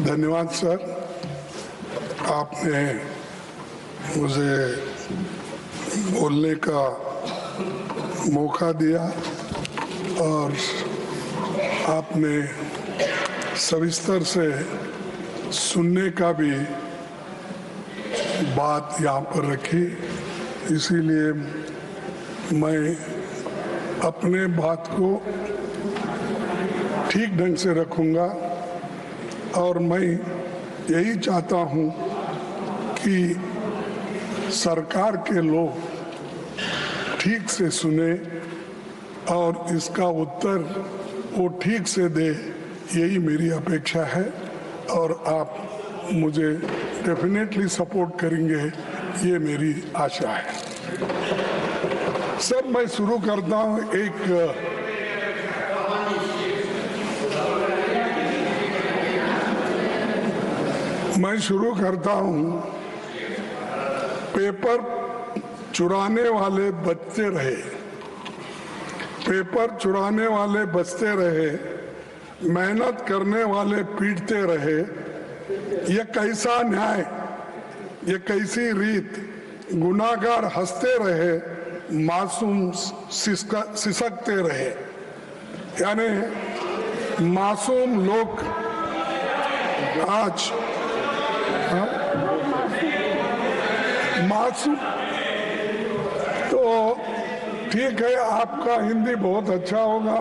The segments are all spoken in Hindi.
धन्यवाद सर, आपने मुझे बोलने का मौका दिया और आपने सविस्तर से सुनने का भी बात यहाँ पर रखी, इसीलिए मैं अपने बात को ठीक ढंग से रखूँगा और मैं यही चाहता हूँ कि सरकार के लोग ठीक से सुने और इसका उत्तर वो ठीक से दे, यही मेरी अपेक्षा है और आप मुझे डेफिनेटली सपोर्ट करेंगे, ये मेरी आशा है। सर, मैं शुरू करता हूँ मैं शुरू करता हूँ, पेपर चुराने वाले बचते रहे, पेपर चुराने वाले बचते रहे, मेहनत करने वाले पीटते रहे। ये कैसा न्याय, ये कैसी रीत, गुनाहगार हंसते रहे, मासूम सिसकते रहे। यानी मासूम लोग आज मासूम, तो ठीक है, आपका हिंदी बहुत अच्छा होगा,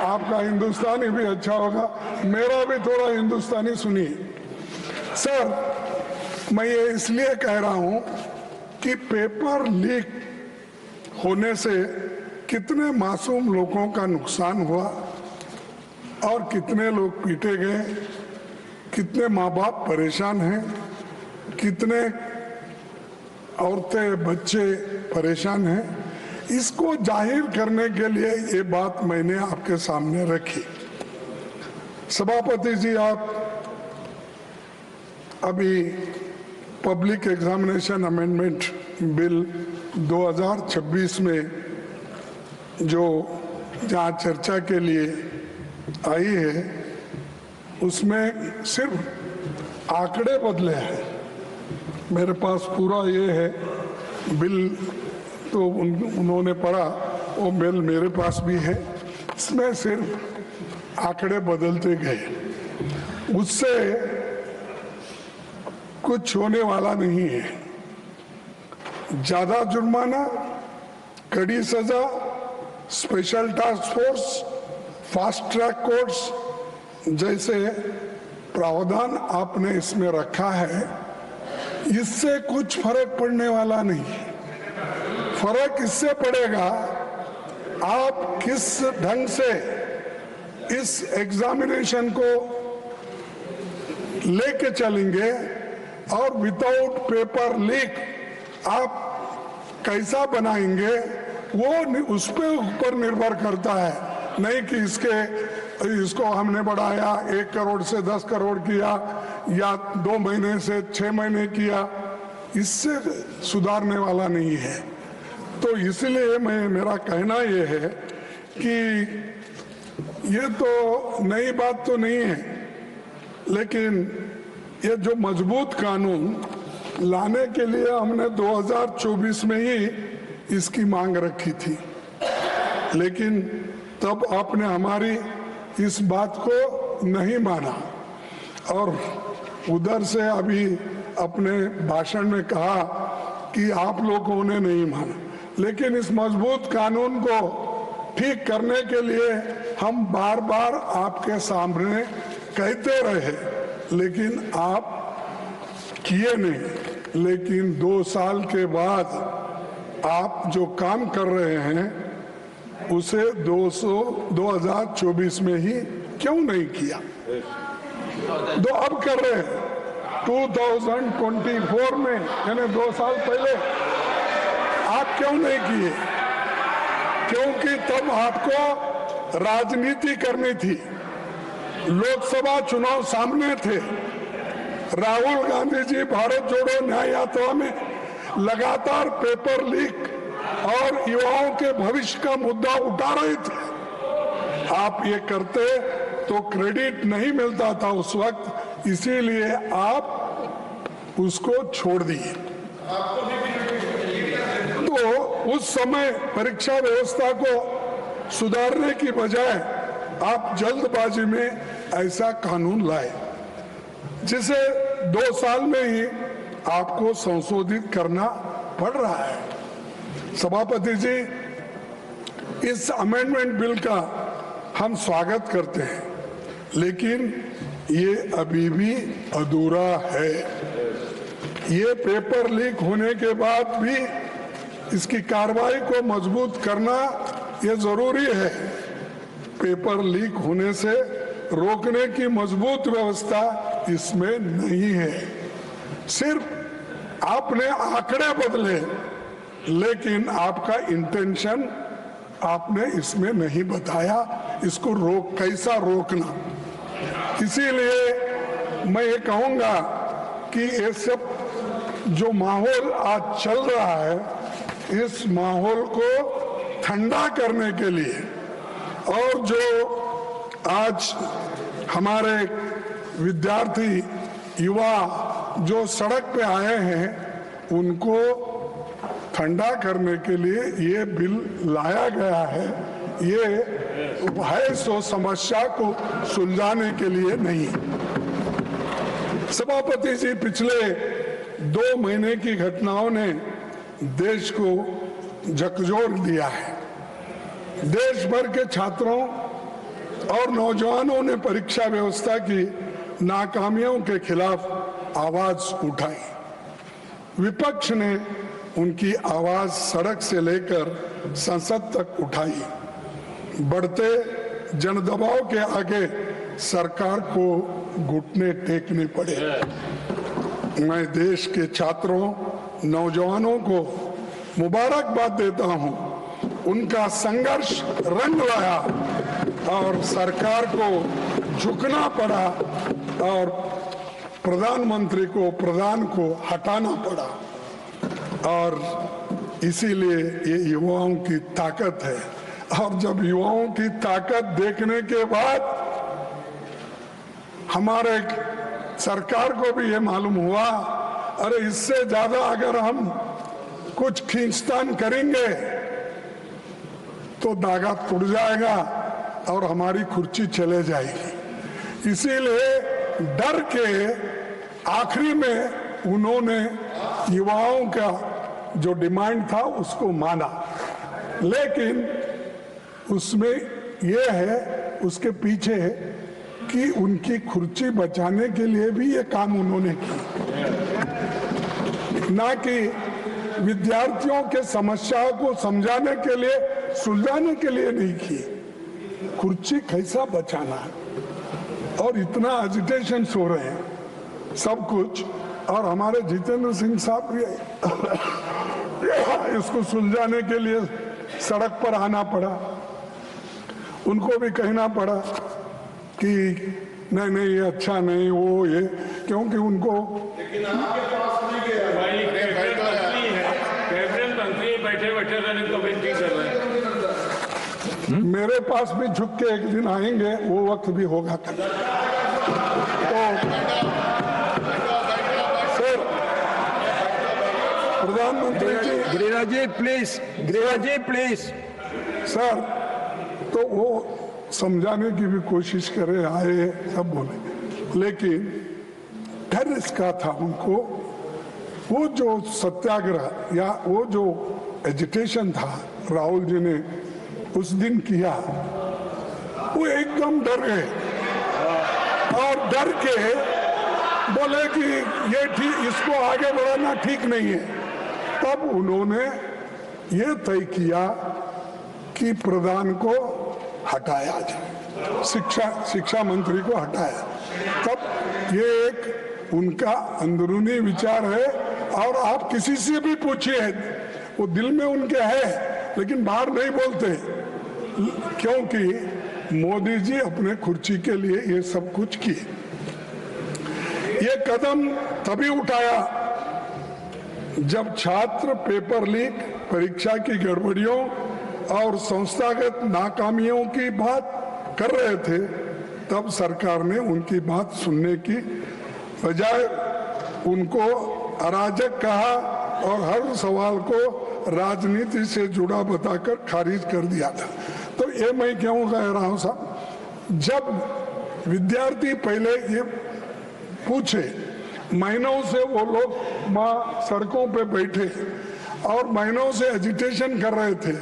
आपका हिंदुस्तानी भी अच्छा होगा, मेरा भी थोड़ा हिंदुस्तानी सुनिए। सर, मैं ये इसलिए कह रहा हूं कि पेपर लीक होने से कितने मासूम लोगों का नुकसान हुआ और कितने लोग पीटे गए, कितने माँ बाप परेशान हैं, कितने औरतें बच्चे परेशान हैं। इसको जाहिर करने के लिए ये बात मैंने आपके सामने रखी। सभापति जी, आप अभी पब्लिक एग्जामिनेशन अमेंडमेंट बिल 2026 में जो जहाँ चर्चा के लिए आई है, उसमें सिर्फ आंकड़े बदले हैं। मेरे पास पूरा ये है बिल, तो उन्होंने पढ़ा, वो बिल मेरे पास भी है, इसमें सिर्फ आंकड़े बदलते गए, उससे कुछ होने वाला नहीं है। ज्यादा जुर्माना, कड़ी सजा, special task force, fast track courts जैसे प्रावधान आपने इसमें रखा है, इससे कुछ फर्क पड़ने वाला नहीं। फर्क इससे पड़ेगा आप किस ढंग से इस एग्जामिनेशन को लेके चलेंगे और विदाउट पेपर लीक आप कैसा बनाएंगे, वो उस पे ऊपर निर्भर करता है। नहीं कि इसको हमने बढ़ाया 1 करोड़ से 10 करोड़ किया या 2 महीने से 6 महीने किया, इससे सुधारने वाला नहीं है। तो इसलिए मेरा कहना ये है कि ये तो नई बात तो नहीं है, लेकिन ये जो मजबूत कानून लाने के लिए हमने 2024 में ही इसकी मांग रखी थी, लेकिन तब आपने हमारी इस बात को नहीं माना और उधर से अभी अपने भाषण में कहा कि आप लोगों ने नहीं माना। लेकिन इस मजबूत कानून को ठीक करने के लिए हम बार बार आपके सामने कहते रहे, लेकिन आप किए नहीं। लेकिन 2 साल के बाद आप जो काम कर रहे हैं उसे 2024 में ही क्यों नहीं किया? तो अब कर रहे हैं 2024 में, यानी 2 साल पहले आप क्यों नहीं किए? क्योंकि तब आपको राजनीति करनी थी, लोकसभा चुनाव सामने थे। राहुल गांधी जी भारत जोड़ो न्याय यात्रा में लगातार पेपर लीक और युवाओं के भविष्य का मुद्दा उठा रहे थे। आप ये करते तो क्रेडिट नहीं मिलता था उस वक्त, इसीलिए आप उसको छोड़ दिए। तो उस समय परीक्षा व्यवस्था को सुधारने की बजाय आप जल्दबाजी में ऐसा कानून लाए जिसे 2 साल में ही आपको संशोधित करना पड़ रहा है। सभापति जी, इस अमेंडमेंट बिल का हम स्वागत करते हैं, लेकिन ये अभी भी अधूरा है। ये पेपर लीक होने के बाद भी इसकी कार्रवाई को मजबूत करना ये जरूरी है। पेपर लीक होने से रोकने की मजबूत व्यवस्था इसमें नहीं है। सिर्फ आपने आंकड़े बदले, लेकिन आपका इंटेंशन आपने इसमें नहीं बताया, इसको कैसा रोकना। इसीलिए मैं ये कहूंगा कि ये सब जो माहौल आज चल रहा है, इस माहौल को ठंडा करने के लिए और जो आज हमारे विद्यार्थी युवा जो सड़क पे आए हैं उनको ठंडा करने के लिए ये बिल लाया गया है। ये है सो समस्या को सुलझाने के लिए नहीं। सभापति जी, पिछले 2 महीने की घटनाओं ने देश को झकझोर दिया है। देश भर के छात्रों और नौजवानों ने परीक्षा व्यवस्था की नाकामियों के खिलाफ आवाज उठाई। विपक्ष ने उनकी आवाज सड़क से लेकर संसद तक उठाई। बढ़ते जनदबाव के आगे सरकार को घुटने टेकने पड़े। मैं देश के छात्रों, नौजवानों को मुबारकबाद देता हूं। उनका संघर्ष रंग लाया और सरकार को झुकना पड़ा और प्रधानमंत्री को, प्रधान को हटाना पड़ा। और इसीलिए ये युवाओं की ताकत है। और जब युवाओं की ताकत देखने के बाद हमारे सरकार को भी ये मालूम हुआ, अरे इससे ज्यादा अगर हम कुछ खींचतान करेंगे तो धागा टूट जाएगा और हमारी कुर्सी चले जाएगी। इसीलिए डर के आखिरी में उन्होंने युवाओं का जो डिमांड था उसको माना, लेकिन उसमें यह है, उसके पीछे कि उनकी कुर्सी बचाने के लिए भी ये काम उन्होंने किया, ना कि विद्यार्थियों के समस्याओं को समझाने के लिए, सुलझाने के लिए नहीं किए। कुर्सी कैसा बचाना है और इतना एजिटेशन हो रहे हैं सब कुछ। और हमारे जितेंद्र सिंह साहब भी इसको सुलझाने के लिए सड़क पर आना पड़ा। उनको भी कहना पड़ा कि नहीं नहीं ये अच्छा नहीं, वो ये, क्योंकि उनको बैठे बैठे रहने को बेनती कर रहे हैं। मेरे पास भी झुक के एक दिन आएंगे, वो वक्त भी होगा। तो सर, प्रधानमंत्री जी, गिरिराज जी प्लीज सर, तो वो समझाने की भी कोशिश करे, आए सब बोले, लेकिन डर इसका था उनको। वो जो सत्याग्रह या वो जो एजिटेशन था राहुल जी ने उस दिन किया, वो एकदम डर गए और डर के बोले कि ये ठीक, इसको आगे बढ़ाना ठीक नहीं है। तब उन्होंने ये तय किया कि प्रधान को हटाया जाए, शिक्षा मंत्री को हटाया। तब ये एक उनका अंदरूनी विचार है और आप किसी से भी पूछिए, वो दिल में उनके है लेकिन बाहर नहीं बोलते, क्योंकि मोदी जी अपने कुर्सी के लिए ये सब कुछ किए। ये कदम तभी उठाया जब छात्र पेपर लीक, परीक्षा की गड़बड़ियों और संस्थागत नाकामियों की बात कर रहे थे। तब सरकार ने उनकी बात सुनने की बजाय उनको अराजक कहा और हर सवाल को राजनीति से जुड़ा बताकर खारिज कर दिया था। तो ये मैं क्यों कह रहा हूं साहब, जब विद्यार्थी पहले ये पूछे, महीनों से वो लोग वहाँ सड़कों पे बैठे और महीनों से एजिटेशन कर रहे थे,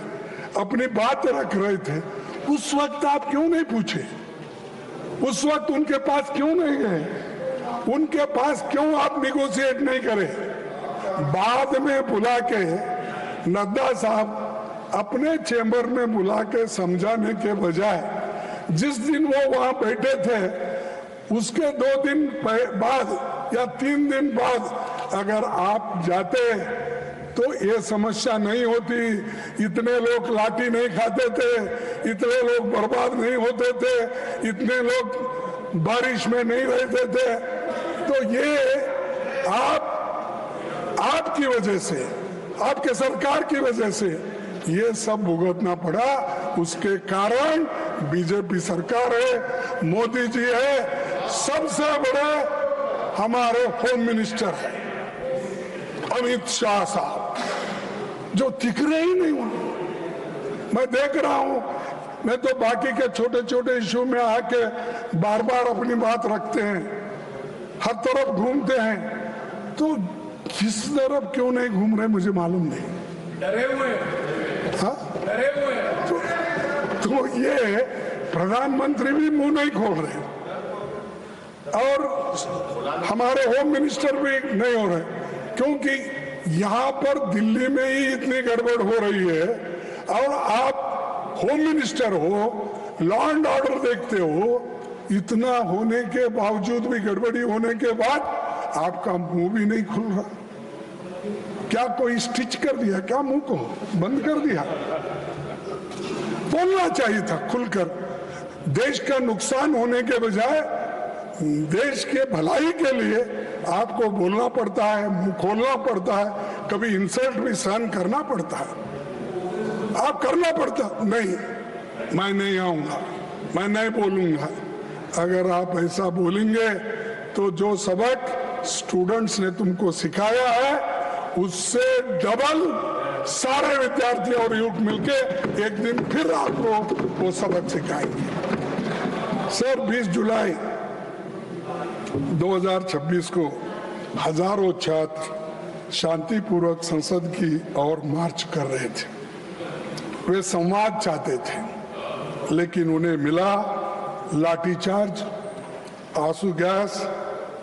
अपनी बात रख रहे थे, उस वक्त आप क्यों नहीं पूछे? उस वक्त उनके पास क्यों नहीं गए? उनके पास क्यों आप निगोशिएट नहीं करे? बाद में बुला के नड्डा साहब अपने चेंबर में बुला के समझाने के बजाय जिस दिन वो वहां बैठे थे उसके 2 दिन बाद या 3 दिन बाद अगर आप जाते तो ये समस्या नहीं होती, इतने लोग लाठी नहीं खाते थे, इतने लोग बर्बाद नहीं होते थे, इतने लोग बारिश में नहीं रहते थे। तो ये आपकी वजह से, आपके सरकार की वजह से ये सब भुगतना पड़ा। उसके कारण बीजेपी सरकार है, मोदी जी है, सबसे बड़े हमारे होम मिनिस्टर है अमित शाह साहब, जो दिख रहे ही नहीं उनको। मैं देख रहा हूं, मैं तो बाकी के छोटे छोटे इश्यू में आके बार बार अपनी बात रखते हैं, हर तरफ घूमते हैं, तो किस तरफ क्यों नहीं घूम रहे मुझे मालूम नहीं। डरे हुए हाँ? डरे हुए तो ये प्रधानमंत्री भी मुंह नहीं खोल रहे और हमारे होम मिनिस्टर भी नहीं हो रहे, क्योंकि यहाँ पर दिल्ली में ही इतनी गड़बड़ हो रही है और आप होम मिनिस्टर हो, लॉ एंड ऑर्डर देखते हो, इतना होने के बावजूद भी, गड़बड़ी होने के बाद आपका मुंह भी नहीं खुल रहा। क्या कोई स्टिच कर दिया क्या? मुंह को बंद कर दिया? बोलना चाहिए था खुलकर। देश का नुकसान होने के बजाय देश के भलाई के लिए आपको बोलना पड़ता है, मुंह खोलना पड़ता है, कभी इंसल्ट भी सहन करना पड़ता है। आप करना पड़ता नहीं, मैं नहीं आऊंगा, मैं नहीं बोलूंगा। अगर आप ऐसा बोलेंगे तो जो सबक स्टूडेंट्स ने तुमको सिखाया है उससे डबल सारे विद्यार्थी और युवक मिलके एक दिन फिर आपको वो सबक सिखाएंगे। सर 20 जुलाई 2026 को हजारों छात्र शांतिपूर्वक संसद की ओर मार्च कर रहे थे। वे संवाद चाहते थे, लेकिन उन्हें मिला लाठीचार्ज, आंसू gas,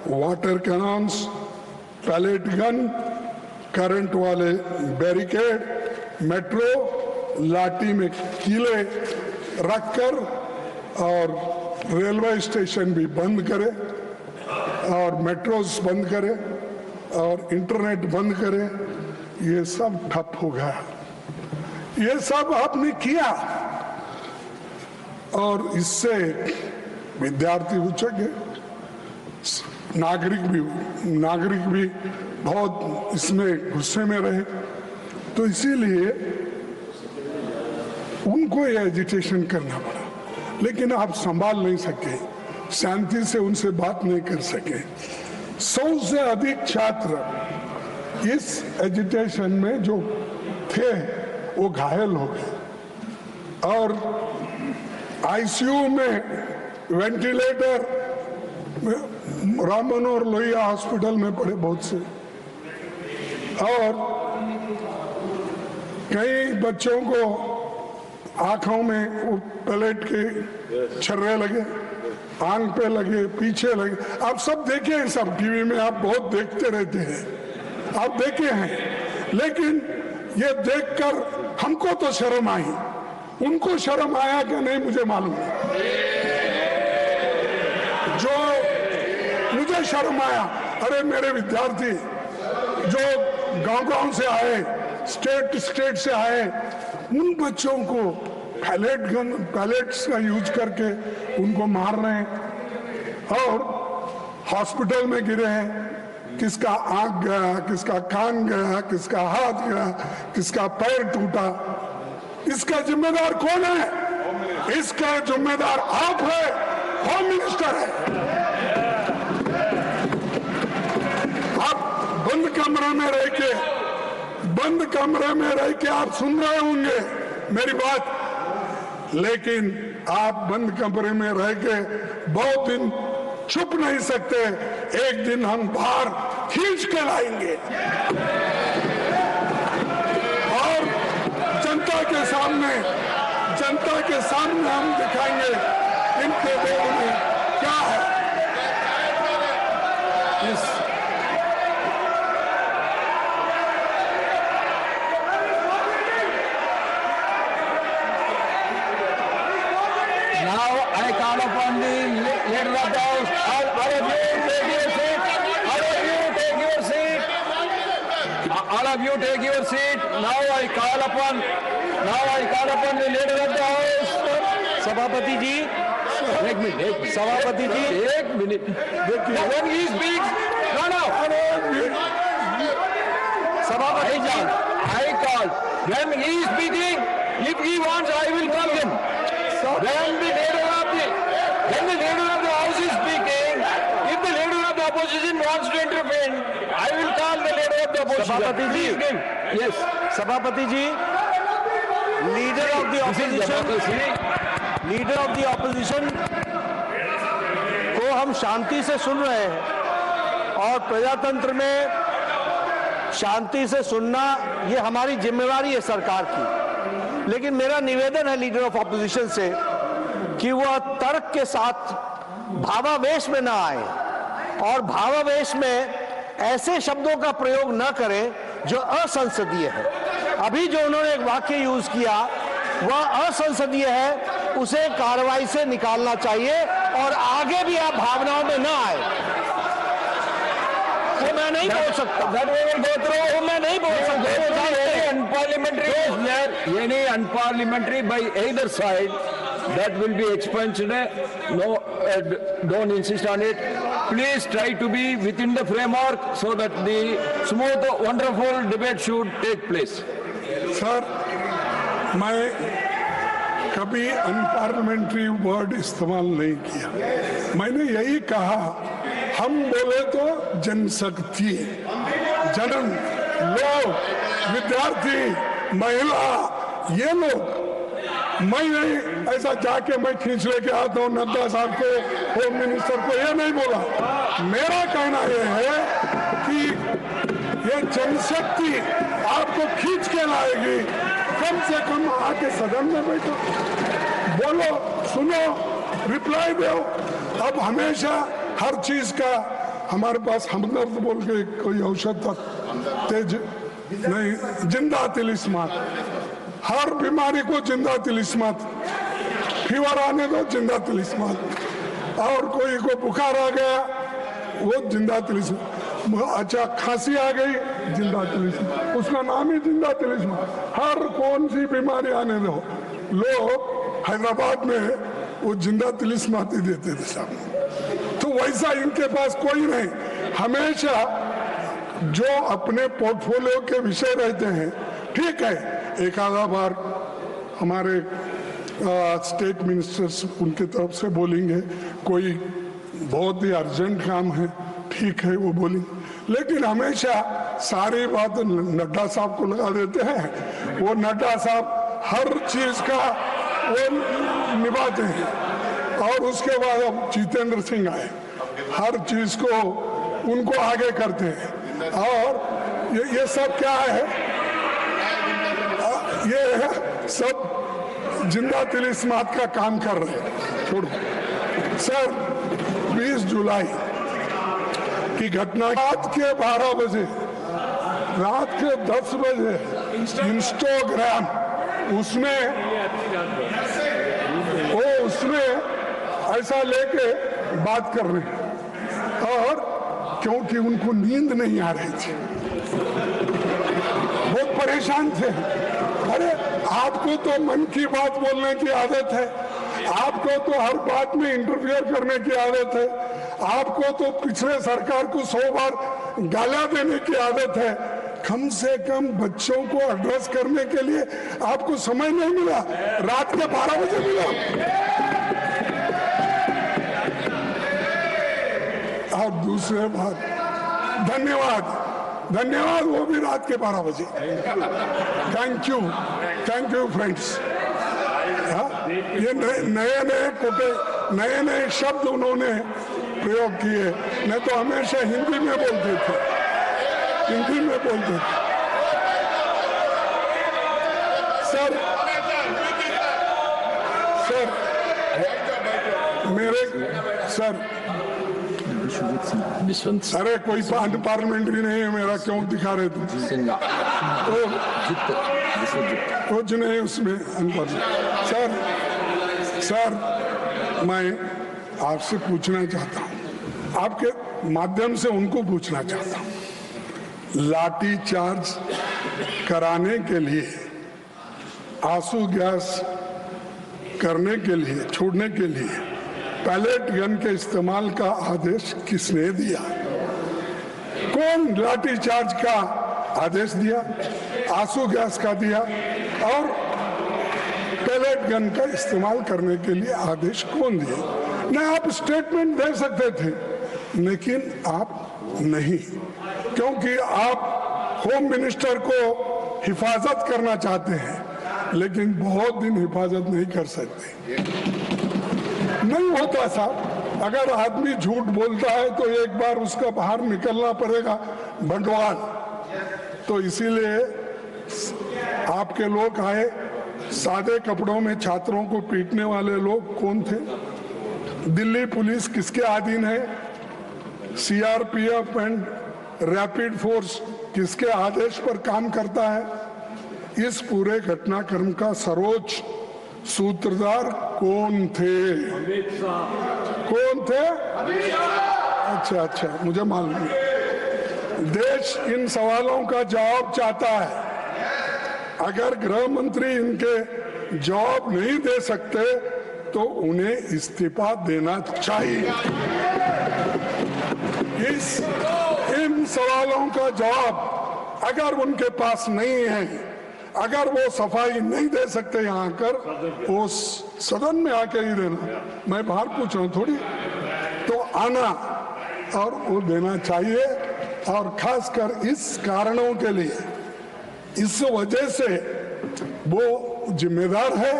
water cannons, pellet gun, current वाले बैरिकेड, मेट्रो लाठी में कीले रखकर और रेलवे स्टेशन भी बंद करे और मेट्रोस बंद करे और इंटरनेट बंद करे। ये सब ठप हो गया। ये सब आपने किया और इससे विद्यार्थी उछके, नागरिक भी बहुत इसमें गुस्से में रहे। तो इसीलिए उनको ये एजिटेशन करना पड़ा, लेकिन आप संभाल नहीं सके, शांति से उनसे बात नहीं कर सके। 100 से अधिक छात्र इस एजिटेशन में जो थे वो घायल हो गए और आईसीयू में वेंटिलेटर राम मनोहर लोहिया हॉस्पिटल में पड़े बहुत से, और कई बच्चों को आंखों में वो प्लेट के छर्रे लगे, आंख पे लगे, पीछे लगे। आप सब देखे हैं, सब टीवी में आप बहुत देखते रहते हैं, आप देखे हैं। लेकिन ये देखकर हमको तो शर्म आई, उनको शर्म आया कि नहीं मुझे मालूम नहीं। जो मुझे शर्म आया, अरे मेरे विद्यार्थी जो गांव-गांव से आए, स्टेट से आए, उन बच्चों को पैलेट्स का यूज करके उनको मार रहे हैं और हॉस्पिटल में गिरे हैं। किसका आंख गया, किसका कान गया, किसका हाथ गया, किसका पैर टूटा। इसका जिम्मेदार कौन है? इसका जिम्मेदार आप है, होम मिनिस्टर है। बंद कमरे में रह के आप सुन रहे होंगे मेरी बात, लेकिन आप बंद कमरे में रह के बहुत दिन छुप नहीं सकते। एक दिन हम बाहर खींच के लाएंगे और जनता के सामने हम दिखाएंगे इनके देश में क्या है। Now I call upon the leader of the House. All of you take your seat. All of you take your seat. All of you take your seat. Now I call upon the leader of the House. सभापति जी, एक मिनट, सभापति जी, एक minute. When he speaks, no. सभापति जी, I call. When he is speaking, if he wants, I will call him. When the leader of the House is speaking, if the leader of the opposition wants to intervene, I will call the leader of the opposition. सभापति जी, Yes. सभापति जी, लीडर ऑफ द ऑपोजिशन को हम शांति से सुन रहे हैं और प्रजातंत्र में शांति से सुनना ये हमारी जिम्मेवारी है सरकार की। लेकिन मेरा निवेदन है लीडर ऑफ ऑपोजिशन से कि वह तर्क के साथ भावावेश में ना आए और भावावेश में ऐसे शब्दों का प्रयोग न करें जो असंसदीय है। अभी जो उन्होंने एक वाक्य यूज किया वह असंसदीय है, उसे कार्रवाई से निकालना चाहिए और आगे भी आप भावनाओं में न आए। वो मैं नहीं बोल सकता, मैं नहीं बोल सकता। Unparliamentary by either side, that will be expunged. No, don't insist on it. Please try to be within the framework so that the smooth, wonderful debate should take place. Sir, मैं कभी अनपार्लियामेंट्री वर्ड इस्तेमाल नहीं किया। मैंने यही कहा, हम बोले तो जनशक्ति, जनन, लोग, विद्यार्थी, महिला, ये लोग। मैं नहीं ऐसा जाके मैं खींच लेके आता हूँ नड्डा साहब को, होम मिनिस्टर को, ये नहीं बोला। मेरा कहना ये है कि ये जनशक्ति आपको खींच के लाएगी। कम से कम आके सदन में बैठो, बोलो, सुनो, रिप्लाई दो। अब हमेशा हर चीज का हमारे पास हमदर्द बोल के कोई औषध था, तेज नहीं, जिंदा तिलिस्मात। हर बीमारी को जिंदा तिलिस्मात, फीवर आने दो जिंदा तिलिस्मात, और कोई को बुखार आ गया वो जिंदा तिलिस्मात, अच्छा खांसी आ गई जिंदा तिलिस्मात, उसका नाम ही जिंदा तिलिस्मात। हर कौन सी बीमारी आने दो, लोग हैदराबाद में वो जिंदा तिलिस्मात ही देते थे साहब। तो वैसा इनके पास कोई नहीं। हमेशा जो अपने पोर्टफोलियो के विषय रहते हैं, ठीक है, एक आधा बार हमारे स्टेट मिनिस्टर्स उनकी तरफ से बोलेंगे, कोई बहुत ही अर्जेंट काम है, ठीक है, वो बोलेंगे। लेकिन हमेशा सारी बात नड्डा साहब को लगा देते हैं। वो नड्डा साहब हर चीज का वो निभाते हैं। और उसके बाद अब जितेंद्र सिंह आए, हर चीज को उनको आगे करते हैं। और ये सब क्या है, ये सब जिंदा तिलिस्मात का काम कर रहे हैं। छोड़ो सर, 20 जुलाई की घटना, रात के 12 बजे, रात के 10 बजे इंस्टाग्राम, उसमें ऐसा लेके बात कर रहे हैं। और क्योंकि उनको नींद नहीं आ रही थी, बहुत परेशान थे। अरे आपको तो मन की बात बोलने की आदत है, आपको तो हर बात में इंटरफियर करने की आदत है, आपको तो पिछले सरकार को 100 बार गालियां देने की आदत है। कम से कम बच्चों को एड्रेस करने के लिए आपको समय नहीं मिला, रात के 12 बजे मिला। और दूसरे बात, धन्यवाद धन्यवाद, वो भी रात के 12 बजे। Thank you friends. ये नए नए शब्द उन्होंने प्रयोग किए, नहीं तो हमेशा हिंदी में बोलते थे। सर अरे कोई पार्लियामेंट्री नहीं है मेरा, क्यों दिखा रहे थे? कुछ नहीं उसमें सर मैं आपसे पूछना चाहता हूँ, आपके माध्यम से उनको पूछना चाहता हूँ, लाठी चार्ज कराने के लिए, आंसू गैस करने के लिए, छोड़ने के लिए पैलेट गन के इस्तेमाल का आदेश किसने दिया? कौन लाठी चार्ज का आदेश दिया, आंसू गैस का दिया और पैलेट गन का इस्तेमाल करने के लिए आदेश कौन दिया? नहीं, आप स्टेटमेंट दे सकते थे, लेकिन आप नहीं, क्योंकि आप होम मिनिस्टर को हिफाजत करना चाहते हैं, लेकिन बहुत दिन हिफाजत नहीं कर सकते। नहीं होता साहब, अगर आदमी झूठ बोलता है तो एक बार उसका बाहर निकलना पड़ेगा बंटवाल। तो इसीलिए आपके लोग आए, सादे कपड़ों में छात्रों को पीटने वाले लोग कौन थे? दिल्ली पुलिस किसके अधीन है? सीआरपीएफ एंड रैपिड फोर्स किसके आदेश पर काम करता है? इस पूरे घटनाक्रम का सर्वोच्च सूत्रधार कौन थे? कौन थे? अच्छा, मुझे मालूम है। देश इन सवालों का जवाब चाहता है। अगर गृह मंत्री इनके जवाब नहीं दे सकते तो उन्हें इस्तीफा देना चाहिए। इन सवालों का जवाब अगर उनके पास नहीं है, अगर वो सफाई नहीं दे सकते यहाँ आकर, वो सदन में आके ही देना, मैं बाहर पूछ रहा हूँ थोड़ी, तो आना और वो देना चाहिए। और खासकर इस कारणों के लिए, इस वजह से वो जिम्मेदार है,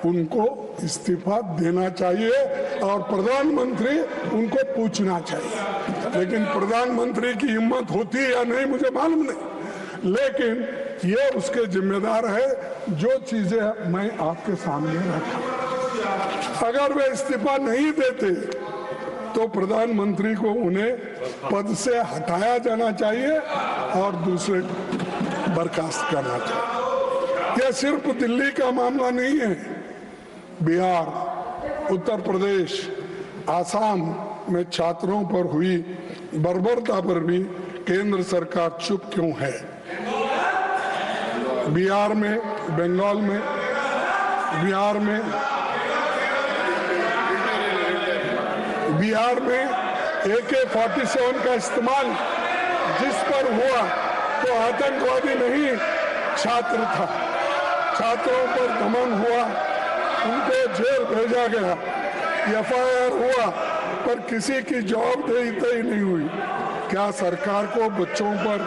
उनको इस्तीफा देना चाहिए और प्रधानमंत्री उनको पूछना चाहिए। लेकिन प्रधानमंत्री की हिम्मत होती है या नहीं मुझे मालूम नहीं, लेकिन ये उसके जिम्मेदार है। जो चीजें मैं आपके सामने रखा, अगर वे इस्तीफा नहीं देते तो प्रधानमंत्री को उन्हें पद से हटाया जाना चाहिए और दूसरे बर्खास्त करना चाहिए। यह सिर्फ दिल्ली का मामला नहीं है, बिहार, उत्तर प्रदेश, आसाम में छात्रों पर हुई बर्बरता पर भी केंद्र सरकार चुप क्यों है? बिहार में, बंगाल में, बिहार में AK-47 का इस्तेमाल जिस पर हुआ तो आतंकवादी नहीं, छात्र था। छात्रों पर दमन हुआ, उनको जेल भेजा गया, FIR हुआ, पर किसी की जवाबदेही तय नहीं हुई। क्या सरकार को बच्चों पर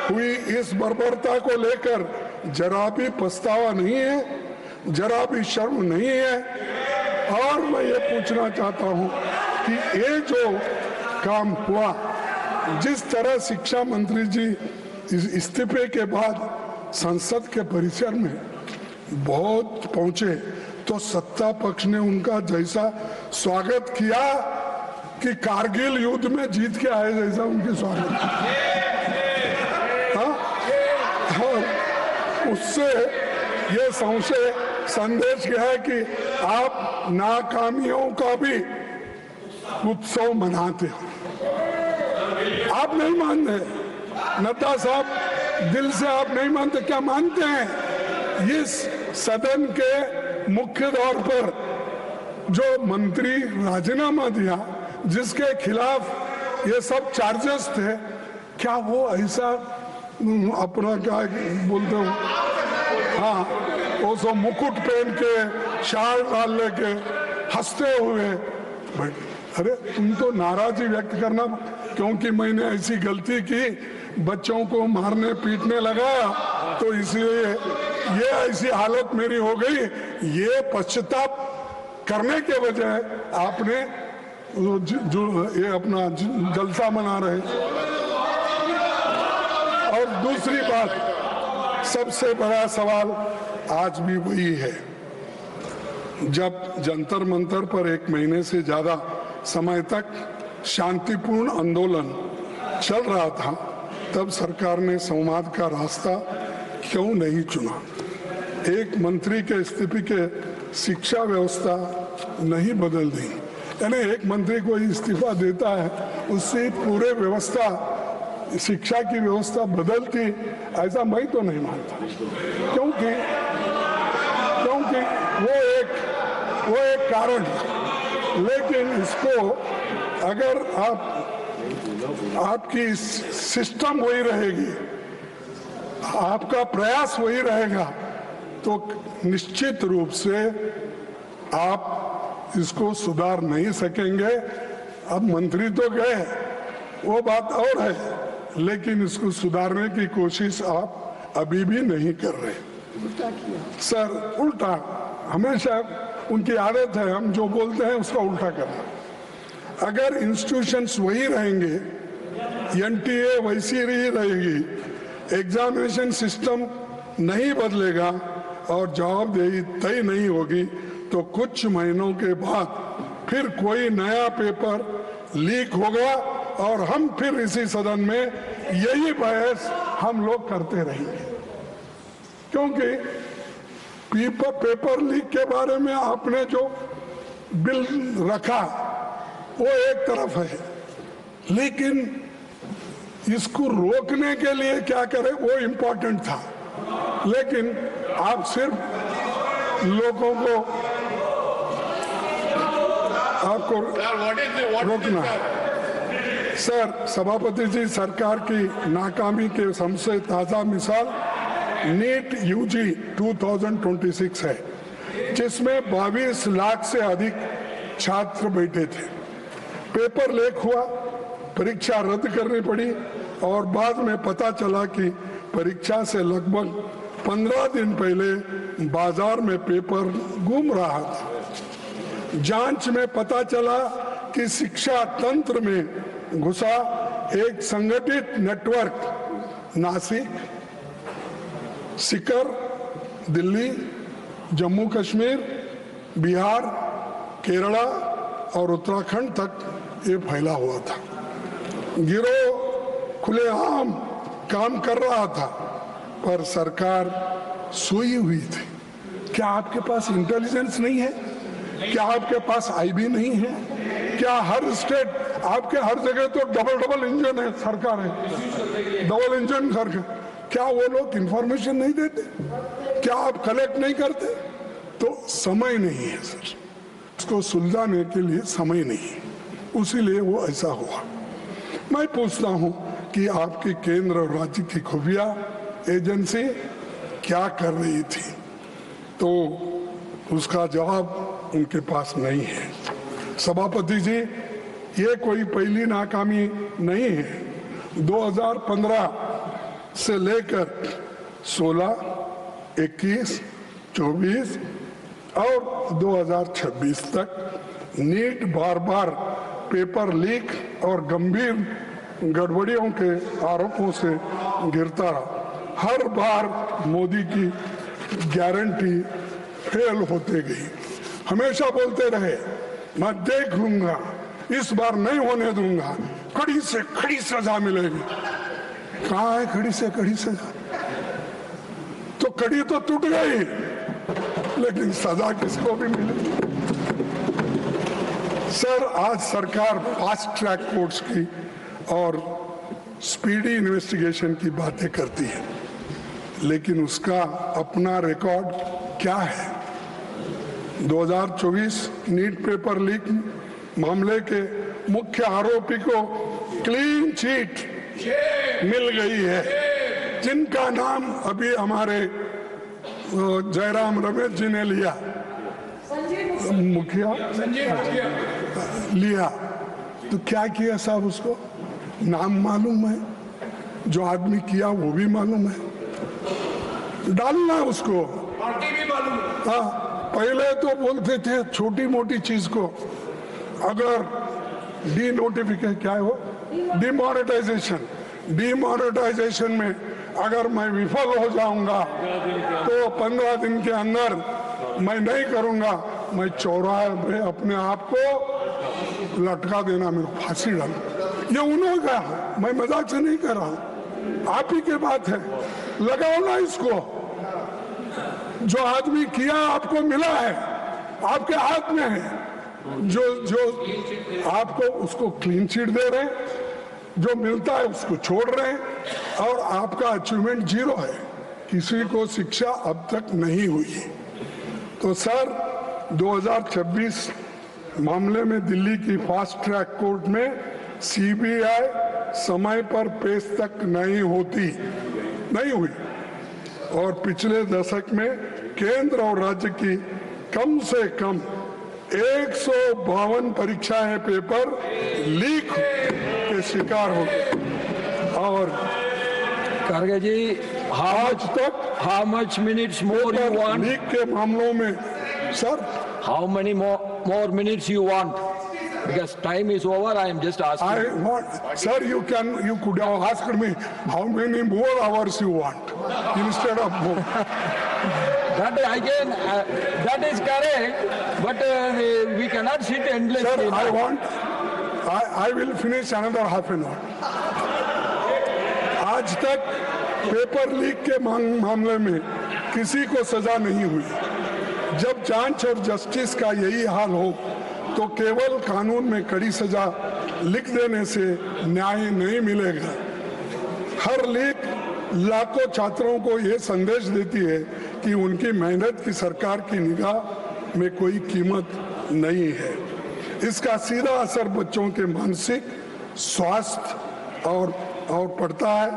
हुई इस बर्बरता को लेकर जरा भी पछतावा नहीं है, जरा भी शर्म नहीं है? और मैं ये पूछना चाहता हूँ कि ये जो काम हुआ, जिस तरह शिक्षा मंत्री जी इस्तीफे के बाद संसद के परिसर में बहुत पहुंचे, तो सत्ता पक्ष ने उनका जैसा स्वागत किया कि कारगिल युद्ध में जीत के आए जैसा उनकी स्वागत। हाँ, और उससे ये संदेश क्या है कि आप नाकामियों का भी उत्सव मनाते हो। आप नहीं मानते, नड्डा साहब, दिल से आप नहीं मानते, क्या मानते हैं? इस सदन के मुख्य तौर पर जो मंत्री राजीनामा दिया, जिसके खिलाफ ये सब चार्जेस थे, क्या वो ऐसा अपना क्या बोलते हो, हाँ, वो सब मुकुट पहन के, शाल डाल लेके हंसते हुए, अरे तुम तो नाराजगी व्यक्त करना क्योंकि मैंने ऐसी गलती की, बच्चों को मारने पीटने लगा, तो इसलिए ये ऐसी हालत मेरी हो गई। ये पश्चाताप करने के बजाय आपने जो ये अपना जलसा मना रहे। और दूसरी बात, सबसे बड़ा सवाल आज भी वही है। जब जंतर मंतर पर 1 महीने से ज्यादा समय तक शांतिपूर्ण आंदोलन चल रहा था, तब सरकार ने संवाद का रास्ता क्यों नहीं चुना? एक मंत्री के इस्तीफे के शिक्षा व्यवस्था नहीं बदल दी, यानी एक मंत्री को इस्तीफा देता है, उससे पूरे व्यवस्था, शिक्षा की व्यवस्था बदलती, ऐसा मैं तो नहीं मानता। क्योंकि वो एक कारण है। लेकिन इसको अगर आपकी सिस्टम वही रहेगी, आपका प्रयास वही रहेगा, तो निश्चित रूप से आप इसको सुधार नहीं सकेंगे। अब मंत्री तो गए, वो बात और है, लेकिन इसको सुधारने की कोशिश आप अभी भी नहीं कर रहे। सर, उल्टा हमेशा उनकी आदत है, हम जो बोलते हैं उसका उल्टा करना। अगर इंस्टीट्यूशंस वही रहेंगे, एनटीए वैसी ही रहेगी, एग्जामिनेशन सिस्टम नहीं बदलेगा और जवाबदेही तय नहीं होगी, तो कुछ महीनों के बाद फिर कोई नया पेपर लीक होगा और हम फिर इसी सदन में यही बहस हम लोग करते रहेंगे। क्योंकि पेपर लीक के बारे में आपने जो बिल रखा वो एक तरफ है, लेकिन इसको रोकने के लिए क्या करें वो इम्पोर्टेंट था। लेकिन आप सिर्फ लोगों को आपको रोकना। सर, सभापति जी, सरकार की नाकामी के सबसे ताजा मिसाल नीट यूजी 2026 है, जिसमें 22 लाख से अधिक छात्र बैठे थे। पेपर लीक हुआ, परीक्षा रद्द करनी पड़ी और बाद में पता चला कि परीक्षा से लगभग 15 दिन पहले बाजार में पेपर गुम रहा था। जांच में पता चला कि शिक्षा तंत्र में घुसा एक संगठित नेटवर्क नासिक, सीकर, दिल्ली, जम्मू कश्मीर, बिहार, केरला और उत्तराखंड तक ये फैला हुआ था। गिरोह खुलेआम काम कर रहा था, पर सरकार सोई हुई थी। क्या आपके पास इंटेलिजेंस नहीं है? क्या आपके पास आईबी नहीं है? क्या हर स्टेट, आपके हर जगह तो डबल इंजन है, सरकार है, डबल इंजन सरकार, क्या वो लोग इंफॉर्मेशन नहीं देते? क्या आप कलेक्ट नहीं करते? तो समय नहीं है सर, इसको सुलझाने के लिए समय नहीं है, उसीलिए वो ऐसा हुआ। मैं पूछता हूं कि आपकी केंद्र और राज्य की खुफिया एजेंसी क्या कर रही थी, तो उसका जवाब उनके पास नहीं है। सभापति जी, ये कोई पहली नाकामी नहीं है। 2015 से लेकर 16, 21, 24 और 2026 तक नीट बार बार पेपर लीक और गंभीर गड़बड़ियों के आरोपों से गिरता रहा। हर बार मोदी की गारंटी फेल होते गई। हमेशा बोलते रहे, मैं देख लूंगा, इस बार नहीं होने दूंगा, कड़ी से कड़ी सजा मिलेगी। कहाँ है कड़ी से कड़ी सजा? तो कड़ी तो टूट गई, लेकिन सजा किसको भी मिलेगी? सर, आज सरकार फास्ट ट्रैक कोर्ट्स की और स्पीडी इन्वेस्टिगेशन की बातें करती है, लेकिन उसका अपना रिकॉर्ड क्या है? 2024 नीट पेपर लीक मामले के मुख्य आरोपी को क्लीन चिट मिल गई है, जिनका नाम अभी हमारे जयराम रमेश जी ने लिया, मुखिया लिया। तो क्या किया साहब उसको? नाम मालूम है, जो आदमी किया वो भी मालूम है, डालना उसको। हाँ, पहले तो बोलते थे छोटी मोटी चीज को, अगर डी नोटिफिकेशन क्या है वो, डिमोनेटाइजेशन में अगर मैं विफल हो जाऊंगा तो 15 दिन के अंदर मैं नहीं करूंगा, मैं चौराहे पे अपने आप को लटका देना, मेरे को फांसी डाल। ये उन्होंने कहा, मैं मजाक से नहीं कर रहा हूं, आप ही के बात है, लगाओ ना इसको। जो आदमी किया आपको मिला है, आपके हाथ में है, जो आपको उसको क्लीन चिट दे रहे हैं, जो मिलता है उसको छोड़ रहे हैं, और आपका अचीवमेंट 0 है, किसी को शिक्षा अब तक नहीं हुई। तो सर 2026 मामले में दिल्ली की फास्ट ट्रैक कोर्ट में सीबीआई समय पर पेश तक नहीं हुई, और पिछले दशक में केंद्र और राज्य की कम से कम 152 परीक्षाएं पेपर लीक के शिकार हो गए। और खड़गे जी, आज तक how much minutes more you want? Leak के मामलों में sir, How many more minutes you want? Because time is over. I am just asking. I want, sir, you could have asked me how many more hours you want instead of more. That again, that is correct. But we cannot sit endlessly. Sir, I will finish another half an hour. आज तक पेपर लीक के मामले में किसी को सजा नहीं हुई। जब जांच और जस्टिस का यही हाल हो तो केवल कानून में कड़ी सजा लिख देने से न्याय नहीं मिलेगा। हर लीक लाखों छात्रों को यह संदेश देती है कि उनकी मेहनत की सरकार की निगाह में कोई कीमत नहीं है। इसका सीधा असर बच्चों के मानसिक स्वास्थ्य और पड़ता है,